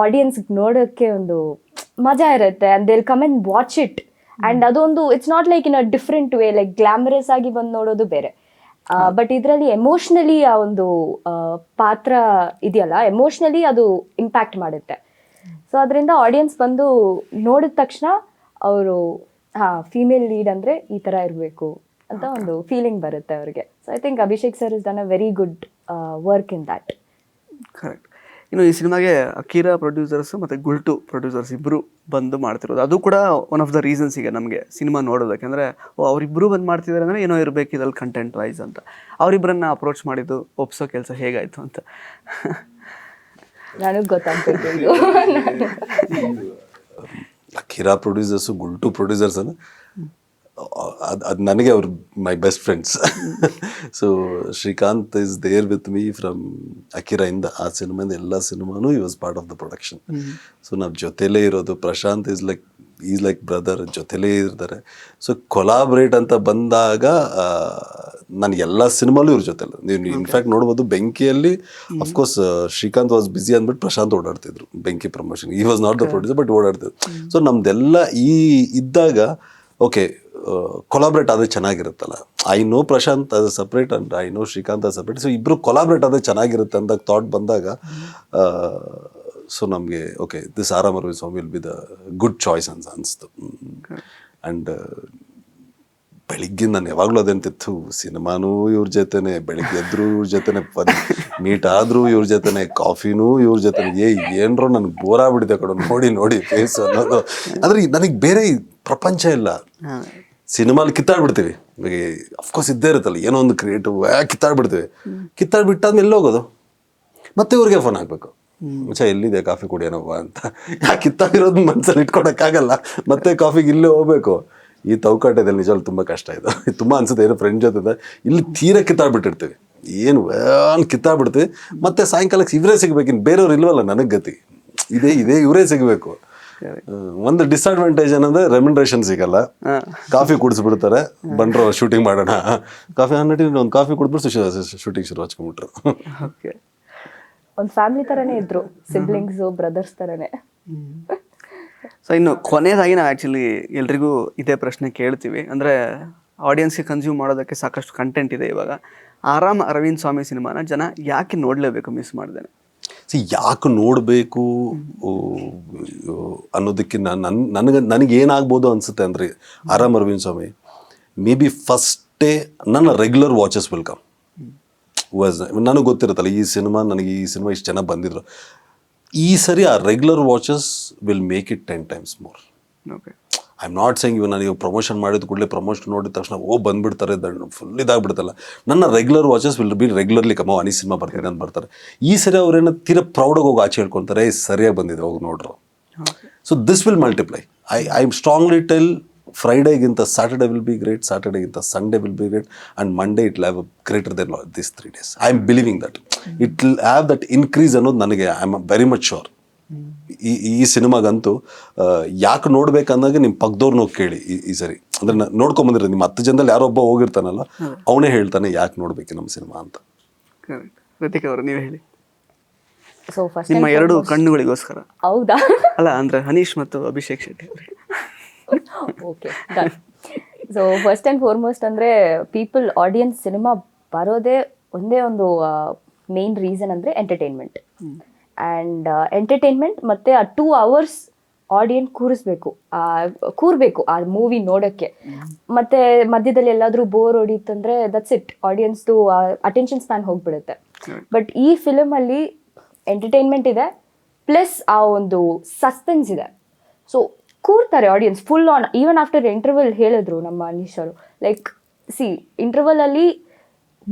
ಆಡಿಯನ್ಸ್ ನೋಡೋಕ್ಕೆ ಒಂದು ಮಜಾ ಇರುತ್ತೆ. And they will come and watch it. And ಅದೊಂದು it's not like in a different way, like glamorous ಆಗಿ ಬಂದು ನೋಡೋದು ಬೇರೆ. ಬಟ್ ಇದರಲ್ಲಿ ಎಮೋಷ್ನಲಿ ಆ ಒಂದು ಪಾತ್ರ ಇದೆಯಲ್ಲ, ಎಮೋಷ್ನಲಿ ಅದು ಇಂಪ್ಯಾಕ್ಟ್ ಮಾಡುತ್ತೆ. ಸೊ ಅದರಿಂದ ಆಡಿಯನ್ಸ್ ಬಂದು ನೋಡಿದ ತಕ್ಷಣ ಅವರು ಫೀಮೇಲ್ ಲೀಡ್ ಅಂದರೆ ಈ ಥರ ಇರಬೇಕು ಅಂತ ಒಂದು ಫೀಲಿಂಗ್ ಬರುತ್ತೆ ಅವ್ರಿಗೆ. So I think Abhishek sir is done a very good work in that. Correct. ಇನ್ನು ಈ ಸಿನಿಮಾಗೆ ಅಕೀರಾ ಪ್ರೊಡ್ಯೂಸರ್ಸ್ ಮತ್ತು ಗುಲ್ಟು ಪ್ರೊಡ್ಯೂಸರ್ಸ್ ಇಬ್ಬರು ಬಂದು ಮಾಡ್ತಿರೋದು, ಅದು ಕೂಡ ಒನ್ ಆಫ್ ದ ರೀಸನ್ಸ್ ಈಗ ನಮಗೆ ಸಿನಿಮಾ ನೋಡೋದಕ್ಕೆ. ಅಂದರೆ ಅವರಿಬ್ಬರು ಬಂದು ಮಾಡ್ತಿದ್ದಾರೆ ಅಂದರೆ ಏನೋ ಇರಬೇಕು ಇದ್ರಲ್ಲಿ ಕಂಟೆಂಟ್ ವೈಸ್ ಅಂತ. ಅವರಿಬ್ಬರನ್ನ ಅಪ್ರೋಚ್ ಮಾಡಿದ್ದು ಒಪ್ಸೋ ಕೆಲಸ ಹೇಗಾಯಿತು ಅಂತ ನನಗೆ ಗೊತ್ತಾಗ್ತಿದ್ದು. ಅಕಿರಾ ಪ್ರೊಡ್ಯೂಸರ್ಸು ಗುಲ್ಟು ಪ್ರೊಡ್ಯೂಸರ್ಸ್ ಅದು ನನಗೆ ಅವ್ರು my best friends. So Srikanth is there with me from ಅಕಿರಾಯಿಂದ. ಆ ಸಿನಿಮಾದ ಎಲ್ಲ ಸಿನಿಮಾನು ಈ was part of the production. So ನಾವು ಜೊತೆಲೇ ಇರೋದು. ಪ್ರಶಾಂತ್ ಈಸ್ ಲೈಕ್ ಬ್ರದರ್, ಜೊತೆಲೇ ಇರ್ತಾರೆ. ಸೊ ಕೊಲಾಬ್ರೇಟ್ ಅಂತ ಬಂದಾಗ ನಾನು ಎಲ್ಲ ಸಿನಿಮಾಲೂ ಇವ್ರ ಜೊತೆ. ನೀವು ಇನ್ಫ್ಯಾಕ್ಟ್ ನೋಡ್ಬೋದು ಬೆಂಕಿಯಲ್ಲಿ ಅಫ್ಕೋರ್ಸ್ ಶ್ರೀಕಾಂತ್ ವಾಸ್ ಬಿಸಿ ಅಂದ್ಬಿಟ್ಟು ಪ್ರಶಾಂತ್ ಓಡಾಡ್ತಿದ್ರು ಬೆಂಕಿ promotion. He was not the producer but ಓಡಾಡ್ತಿದ್ರು. ಸೊ ನಮ್ದೆಲ್ಲ ಇದ್ದಾಗ ಓಕೆ ಕೊಲಾಬ್ರೇಟ್ ಆದರೆ ಚೆನ್ನಾಗಿರುತ್ತಲ್ಲ. ಐ ನೋ ಪ್ರಶಾಂತ್ ಅದು separate and I know Srikanth ಅದು ಸಪ್ರೇಟ್. ಸೊ ಇಬ್ಬರು ಕೊಲಾಬ್ರೇಟ್ ಆದರೆ ಚೆನ್ನಾಗಿರುತ್ತೆ ಅಂತ ಥಾಟ್ ಬಂದಾಗ ಸೊ ನಮಗೆ okay this Aaram Arvind Swamy will be the good choice ಅನಿಸ್ತು. ಆ್ಯಂಡ್ ಬೆಳಿಗ್ಗೆ ನಾನು ಯಾವಾಗಲೂ ಅದಂತಿತ್ತು, ಸಿನಿಮಾನೂ ಇವ್ರ ಜೊತೆನೆ, ಬೆಳಿಗ್ಗೆ ಎದ್ರು ಇವ್ರ ಜೊತೆನೆ, ಮೀಟ್ ಆದರೂ ಇವ್ರ ಜೊತೆನೆ, ಕಾಫಿನೂ ಇವ್ರ ಜೊತೆನೆ. ಏನರೋ ನನಗೆ ಬೋರ್ ಆಗ್ಬಿಟ್ಟಿದೆ ಕಡೆ ನೋಡಿ ಫೇಸ್ ಅನ್ನೋದು. ಅಂದರೆ ನನಗೆ ಬೇರೆ ಪ್ರಪಂಚ ಇಲ್ಲ. ಸಿನಿಮಾಲಿ ಕಿತ್ತಾಡ್ಬಿಡ್ತೀವಿ, ಅಫ್ಕೋರ್ಸ್ ಇದ್ದೇ ಇರುತ್ತಲ್ಲ ಏನೋ ಒಂದು ಕ್ರಿಯೇಟಿವ್ ಕಿತ್ತಾಡ್ಬಿಡ್ತೀವಿ. ಕಿತ್ತಾಡ್ಬಿಟ್ಟಾದ್ಮೇಲೆ ಹೋಗೋದು ಮತ್ತೆ ಇವ್ರಿಗೆ ಫೋನ್ ಹಾಕ್ಬೇಕು, ಎಲ್ಲಿದೆ ಕಾಫಿ ಕುಡಿಯೋಣವ ಅಂತ. ಯಾಕೆ ಕಿತ್ತಾಗಿರೋದು ಮನ್ಸಲ್ಲಿ ಇಟ್ಕೊಳಕ್ಕಾಗಲ್ಲ, ಮತ್ತೆ ಕಾಫಿಗೆ ಇಲ್ಲೇ ಹೋಗ್ಬೇಕು. ಈ ತೌಕಾಟದಲ್ಲಿ ನಿಜವಾಗ್ಲೂ ತುಂಬ ಕಷ್ಟ ಇದು. ತುಂಬ ಅನ್ಸುತ್ತೆ ಏನೋ ಫ್ರೆಂಡ್ ಜೊತೆ ಇಲ್ಲಿ ತೀರ ಕಿತ್ತಾಡ್ಬಿಟ್ಟಿರ್ತೀವಿ, ಏನು ಕಿತ್ತಾಡ್ಬಿಡ್ತೀವಿ. ಮತ್ತೆ ಸಾಯಂಕಾಲಕ್ಕೆ ಇವರೇ ಸಿಗ್ಬೇಕು, ಇನ್ನು ಬೇರೆಯವ್ರು ಇಲ್ವಲ್ಲ ನನಗೆ ಗತಿ. ಇದೇ ಇವರೇ ಸಿಗಬೇಕು. ಒಂದು ಡಿಸ್ಅಡ್ವಾಂಟೇಜ್ ಏನಂದ್ರೆ ರೆಮ್ಯುನರೇಷನ್ ಸಿಗಲ್ಲ. ಕಾಫಿ ಕುಡಿಸ್ಬಿಡ್ತಾರೆ, ಬಂದ್ರು ಶೂಟಿಂಗ್ ಮಾಡೋಣ, ಕಾಫಿ ಒಂದು ಕಾಫಿ ಕುಡಿದ್ಬಿಟ್ಟು ಶೂಟಿಂಗ್ ಶುರು ಹಚ್ಕೊಂಡ್ಬಿಟ್ರು. ಓಕೆ. ಒಂದು ಫ್ಯಾಮಿಲಿ ಥರನೇ ಇದ್ರು, ಸಿಬ್ಲಿಂಗ್ಸು ಬ್ರದರ್ಸ್ ಥರನೇ. ಸೊ ಇನ್ನು ಕೊನೆಯದಾಗಿ ನಾವು ಆ್ಯಕ್ಚುಲಿ ಎಲ್ರಿಗೂ ಇದೇ ಪ್ರಶ್ನೆ ಕೇಳ್ತೀವಿ. ಅಂದರೆ ಆಡಿಯನ್ಸ್ಗೆ ಕನ್ಸ್ಯೂಮ್ ಮಾಡೋದಕ್ಕೆ ಸಾಕಷ್ಟು ಕಂಟೆಂಟ್ ಇದೆ ಇವಾಗ. ಆರಾಮ್ ಅರವಿಂದ್ ಸ್ವಾಮಿ ಸಿನಿಮಾನ ಜನ ಯಾಕೆ ನೋಡಲೇಬೇಕು ಮಿಸ್ ಮಾಡ್ದೇನೆ? ಯಾಕೆ ನೋಡಬೇಕು ಅನ್ನೋದಕ್ಕೆ ನನಗೇನಾಗ್ಬೋದು ಅನಿಸುತ್ತೆ ಅಂದರೆ, ಆರಾಮ್ ಅರವಿಂದ್ ಸ್ವಾಮಿ ಮೇ ಬಿ ಫಸ್ಟ್ ಡೇ ನನ್ನ ರೆಗ್ಯುಲರ್ ವಾಚಸ್ ವಿಲ್ ಕಮ್. ನನಗೆ ಗೊತ್ತಿರುತ್ತಲ್ಲ ಈ ಸಿನಿಮಾ ಇಷ್ಟು ಜನ ಬಂದಿದ್ರು. ಈ ಸರಿ ಆ regular watches will make it 10 times more. Okay. I am not saying ನನಗೆ ಪ್ರಮೋಷನ್ ಮಾಡಿದ ಕೂಡಲೇ ಪ್ರಮೋಷನ್ ನೋಡಿದ ತಕ್ಷಣ ಬಂದ್ಬಿಡ್ತಾರೆ, ಫುಲ್ ಇದಾಗ್ಬಿಡ್ತಲ್ಲ. ನನ್ನ regular watches will be regularly come. ಈ ಸಿನಿಮಾ ಬರ್ತೀನಿ ಅಂತ ಬರ್ತಾರೆ. ಈ ಸರಿ ಅವ್ರೇನೋ ತೀರ ಪ್ರೌಡಾಗಿ ಹೋಗಿ ಆಚೆ ಹೇಳ್ಕೊತಾರೆ, ಸರಿಯಾಗಿ ಬಂದಿದೆ ಹೋಗಿ ನೋಡ್ರು. So this will multiply. I strongly tell, ಫ್ರೈಡೇಗಿಂತ ಸ್ಯಾಟರ್ಡೇ ವಿಲ್ ಬಿ ಗ್ರೇಟ್, ಸ್ಯಾಟರ್ಡೇಗಿಂತ Sunday will be great, and Monday it will have greater then this 3 days. I am believing that it will have that increase ಅನ್ನೋದು ನನಗೆ I am very much sure. ಈ ಸಿನಿಮಾಗಂತೂ ಯಾಕೆ ನೋಡ್ಬೇಕಂದಾಗ ನಿಮ್ಮ ಪಕ್ಕದವ್ರನ್ನ ಹೋಗಿ ಕೇಳಿ ಈ ಸರಿ. ಅಂದರೆ ನೋಡ್ಕೊಂಬಂದಿರ ನಿಮ್ಮ 10 ಜನದಲ್ಲಿ ಯಾರೋ ಒಬ್ಬ ಹೋಗಿರ್ತಾನಲ್ಲ, ಅವನೇ ಹೇಳ್ತಾನೆ ಯಾಕೆ ನೋಡ್ಬೇಕು ನಮ್ಮ ಸಿನಿಮಾ ಅಂತ. ರಿತಿಕಾ ಅವರು ನೀವು ಹೇಳಿ. ಸೊ ಫಸ್ಟ್ ನಿಮ್ಮ 2 ಕಣ್ಣುಗಳಿಗೋಸ್ಕರ. ಹೌದಾ? ಅಲ್ಲ ಅಂದರೆ ಹನೀಶ್ ಮತ್ತು ಅಭಿಷೇಕ್ ಶೆಟ್ಟಿ ಅವರಿಗೆ. Okay, done. So first and foremost ಅಂದರೆ ಪೀಪಲ್ ಆಡಿಯನ್ಸ್ ಸಿನಿಮಾ ಬರೋದೇ ಒಂದೇ ಒಂದು ಮೇನ್ ರೀಸನ್ ಅಂದರೆ ಎಂಟರ್ಟೈನ್ಮೆಂಟ್. ಆ್ಯಂಡ್ ಎಂಟರ್ಟೈನ್ಮೆಂಟ್ ಮತ್ತು ಆ 2 hours ಆಡಿಯನ್ಸ್ ಕೂರಬೇಕು ಆ ಮೂವಿ ನೋಡೋಕ್ಕೆ. ಮತ್ತು ಮಧ್ಯದಲ್ಲಿ ಎಲ್ಲಾದರೂ ಬೋರ್ ಹೊಡೀತಂದರೆ ದಟ್ಸ್ ಇಟ್, ಆಡಿಯನ್ಸ್ದು ಅಟೆನ್ಷನ್ ಸ್ಪ್ಯಾನ್ ಹೋಗ್ಬಿಡುತ್ತೆ. ಬಟ್ ಈ ಫಿಲಮಲ್ಲಿ ಎಂಟರ್ಟೈನ್ಮೆಂಟ್ ಇದೆ, ಪ್ಲಸ್ ಆ ಒಂದು ಸಸ್ಪೆನ್ಸ್ ಇದೆ. ಸೊ ಕೂರ್ತಾರೆ audience full on. Even after interval ಹೇಳಿದ್ರು ನಮ್ಮ ಅನೀಶ್ ಅವರು, ಲೈಕ್ ಇಂಟರ್ವಲಲ್ಲಿ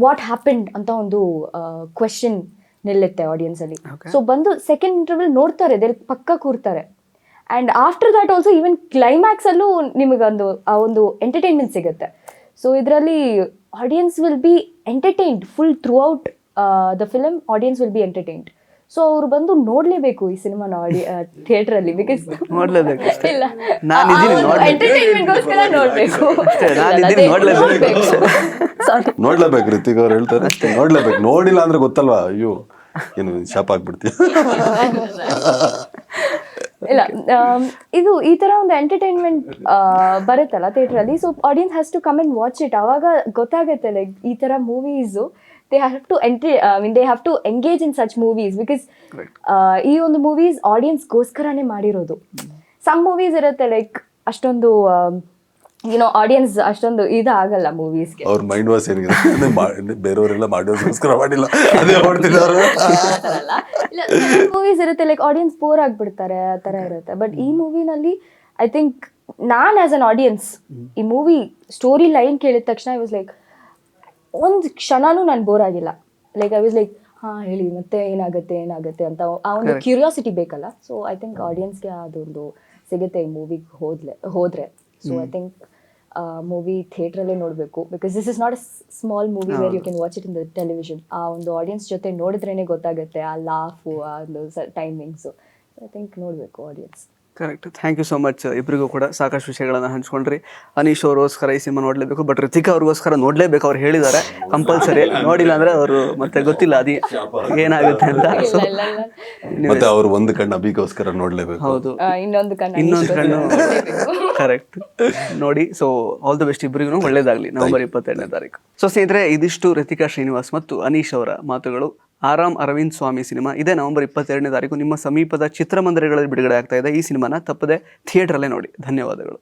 ವಾಟ್ ಹ್ಯಾಪೆಂಡ್ ಅಂತ ಒಂದು ಕ್ವೆಶನ್ ನಿಲ್ಲುತ್ತೆ ಆಡಿಯನ್ಸ್ ಅಲ್ಲಿ. ಸೊ ಬಂದು ಸೆಕೆಂಡ್ ಇಂಟರ್ವಲ್ ನೋಡ್ತಾರೆ, ಪಕ್ಕ ಕೂರ್ತಾರೆ. And after that also even climax ಅಲ್ಲೂ ನಿಮಗೊಂದು ಆ ಒಂದು ಎಂಟರ್ಟೈನ್ಮೆಂಟ್ ಸಿಗುತ್ತೆ. ಸೊ ಇದರಲ್ಲಿ audience will be entertained full throughout the film. Audience will be entertained. So ಅವ್ರು ಬಂದು ನೋಡ್ಲೇಬೇಕು ಈ ಸಿನಿಮಾನ ಥಿಯೇಟರ್ ಅಲ್ಲಿ, ಬಿಕಾಸ್ ನೋಡ್ಲೇಬೇಕು. ಇಲ್ಲ ನಾನಿದ್ದೀನಿ ಎಂಟರ್ಟೈನ್ಮೆಂಟ್ಗೋಸ್ಕರ ನೋಡ್ಬೇಕು. ನಾನಿದ್ದೀನಿ ನೋಡ್ಲೇಬೇಕು. ಸಾರಿ, ನೋಡ್ಲೇಬೇಕು. ರಿತಿಕ್ ಅವ್ರು ಹೇಳ್ತಾರೆ ಅಷ್ಟೇ, ನೋಡ್ಲೇಬೇಕು. ನೋಡಿಲ್ಲ ಅಂದ್ರೆ ಗೊತ್ತಲ್ವಾ, ಅಯ್ಯೋ ಏನು ಶಾಪ್ ಆಗ್ಬಿಡ್ತೀಯ. ಇಲ್ಲ ಇದು ಈ ತರ ಒಂದು ಎಂಟರ್ಟೈನ್ಮೆಂಟ್ ಬರುತ್ತಲ್ಲ ಥಿಯೇಟರ್ ಅಲ್ಲಿ. So audience has to come and watch it. ಅವಾಗ ಗೊತ್ತಾಗುತ್ತೆ ಲೈಕ್ ಈ ತರ movies they have to they have to engage in such movies because ಈ ಒಂದು ಮೂವೀಸ್ ಆಡಿಯನ್ಸ್ಗೋಸ್ಕರನೇ ಮಾಡಿರೋದು. ಸಮ್ ಮೂವೀಸ್ ಇರುತ್ತೆ ಲೈಕ್ ಅಷ್ಟೊಂದು ಆಡಿಯನ್ಸ್ ಅಷ್ಟೊಂದು ಆಗಲ್ಲ ಮೂವೀಸ್ಗೆ. ಅವ್ರ ಮೈಂಡ್ ವಾಸ್ ಏನಿದೆ, ಬೇರೆಯವರೆಲ್ಲ ಮಾಡೋದಕ್ಕೋಸ್ಕರ ಮಾಡಿಲ್ಲ, ಅದೇ ಮಾಡ್ತಿದ್ದಾರೆ. ಮೂವೀಸ್ ಇರುತ್ತೆ ಲೈಕ್ ಆಡಿಯನ್ಸ್ ಬೋರ್ ಆಗ್ಬಿಡ್ತಾರೆ, ಆ ಥರ ಇರುತ್ತೆ. ಬಟ್ ಈ ಮೂವಿನಲ್ಲಿ ಐ ಥಿಂಕ್ ನಾನ್ ಆಸ್ ಅನ್ ಆಡಿಯನ್ಸ್ ಈ ಮೂವಿ ಸ್ಟೋರಿ ಲೈನ್ ಕೇಳಿದ ತಕ್ಷಣ ಐ ವಾಸ್ ಲೈಕ್ ಒಂದು ಕ್ಷಣನೂ ನಾನು ಬೋರ್ ಆಗಿಲ್ಲ. ಲೈಕ್ ಐ ವಾಸ್ ಲೈಕ್ ಹೇಳಿ ಮತ್ತೆ ಏನಾಗುತ್ತೆ ಅಂತ ಆ ಒಂದು ಕ್ಯೂರಿಯಾಸಿಟಿ ಬೇಕಲ್ಲ. ಸೊ ಐ ಥಿಂಕ್ ಆಡಿಯನ್ಸ್ಗೆ ಅದೊಂದು ಸಿಗುತ್ತೆ ಈ ಮೂವಿಗೆ ಹೋದ್ರೆ. ಸೊ ಐ ಥಿಂಕ್ ಮೂವಿ ಥಿಯೇಟ್ರಲ್ಲೇ ನೋಡಬೇಕು, because this is not a small movie where you can watch it in the television. ಆ ಒಂದು ಆಡಿಯನ್ಸ್ ಜೊತೆ ನೋಡಿದ್ರೇ ಗೊತ್ತಾಗುತ್ತೆ ಆ ಲಾಫು, ಆ ಒಂದು ಟೈಮಿಂಗ್ಸು. ಐ ಥಿಂಕ್ ನೋಡಬೇಕು audience. Correct. Thank you so much ಇಬ್ಬರಿಗೂ ಕೂಡ. ಸಾಕಷ್ಟು ವಿಷಯಗಳನ್ನು ಹಂಚ್ಕೊಂಡ್ರಿ. ಅನೀಶ್ ಅವ್ರಿಗೋಸ್ಕರ ಈ ಸಿನಿಮಾ ನೋಡಲೇಬೇಕು, ಬಟ್ ರಿತಿಕಾ ಅವ್ರಿಗೋಸ್ಕರ ನೋಡಲೇಬೇಕು. ಅವ್ರು ಹೇಳಿದ್ದಾರೆ ಕಂಪಲ್ಸರಿ, ನೋಡಿಲ್ಲ ಅಂದರೆ ಅವರು ಮತ್ತೆ ಗೊತ್ತಿಲ್ಲ ಅದು ಏನಾಗುತ್ತೆ ಅಂತ. ಸೊ ಮತ್ತೆ ಅವ್ರು ಒಂದು ಕಣ್ಣು ಅಭಿಗೋಸ್ಕರ ನೋಡಲೇಬೇಕು. ಹೌದು, ಇನ್ನೊಂದು ಕಣ್ಣು ಕರೆಕ್ಟ್ ನೋಡಿ. ಸೊ ಆಲ್ ದ ಬೆಸ್ಟ್ ಇಬ್ಬರಿಗೂ, ಒಳ್ಳೇದಾಗಲಿ ನವೆಂಬರ್ 22ನೇ ತಾರೀಕು. ಸೊ ಸ್ನೇಹಿತರೆ, ಇದಿಷ್ಟು ರಿತಿಕಾ ಶ್ರೀನಿವಾಸ್ ಮತ್ತು ಅನೀಶ್ ಅವರ ಮಾತುಗಳು. ಆರಾಮ್ ಅರವಿಂದ್ ಸ್ವಾಮಿ ಸಿನಿಮಾ ಇದೇ ನವೆಂಬರ್ 22ನೇ ತಾರೀಕು ನಿಮ್ಮ ಸಮೀಪದ ಚಿತ್ರಮಂದಿರಗಳಲ್ಲಿ ಬಿಡುಗಡೆ ಆಗ್ತಾ ಇದೆ. ಈ ಸಿನಿಮಾನ ತಪ್ಪದೆ ಥಿಯೇಟ್ರಲ್ಲೇ ನೋಡಿ. ಧನ್ಯವಾದಗಳು.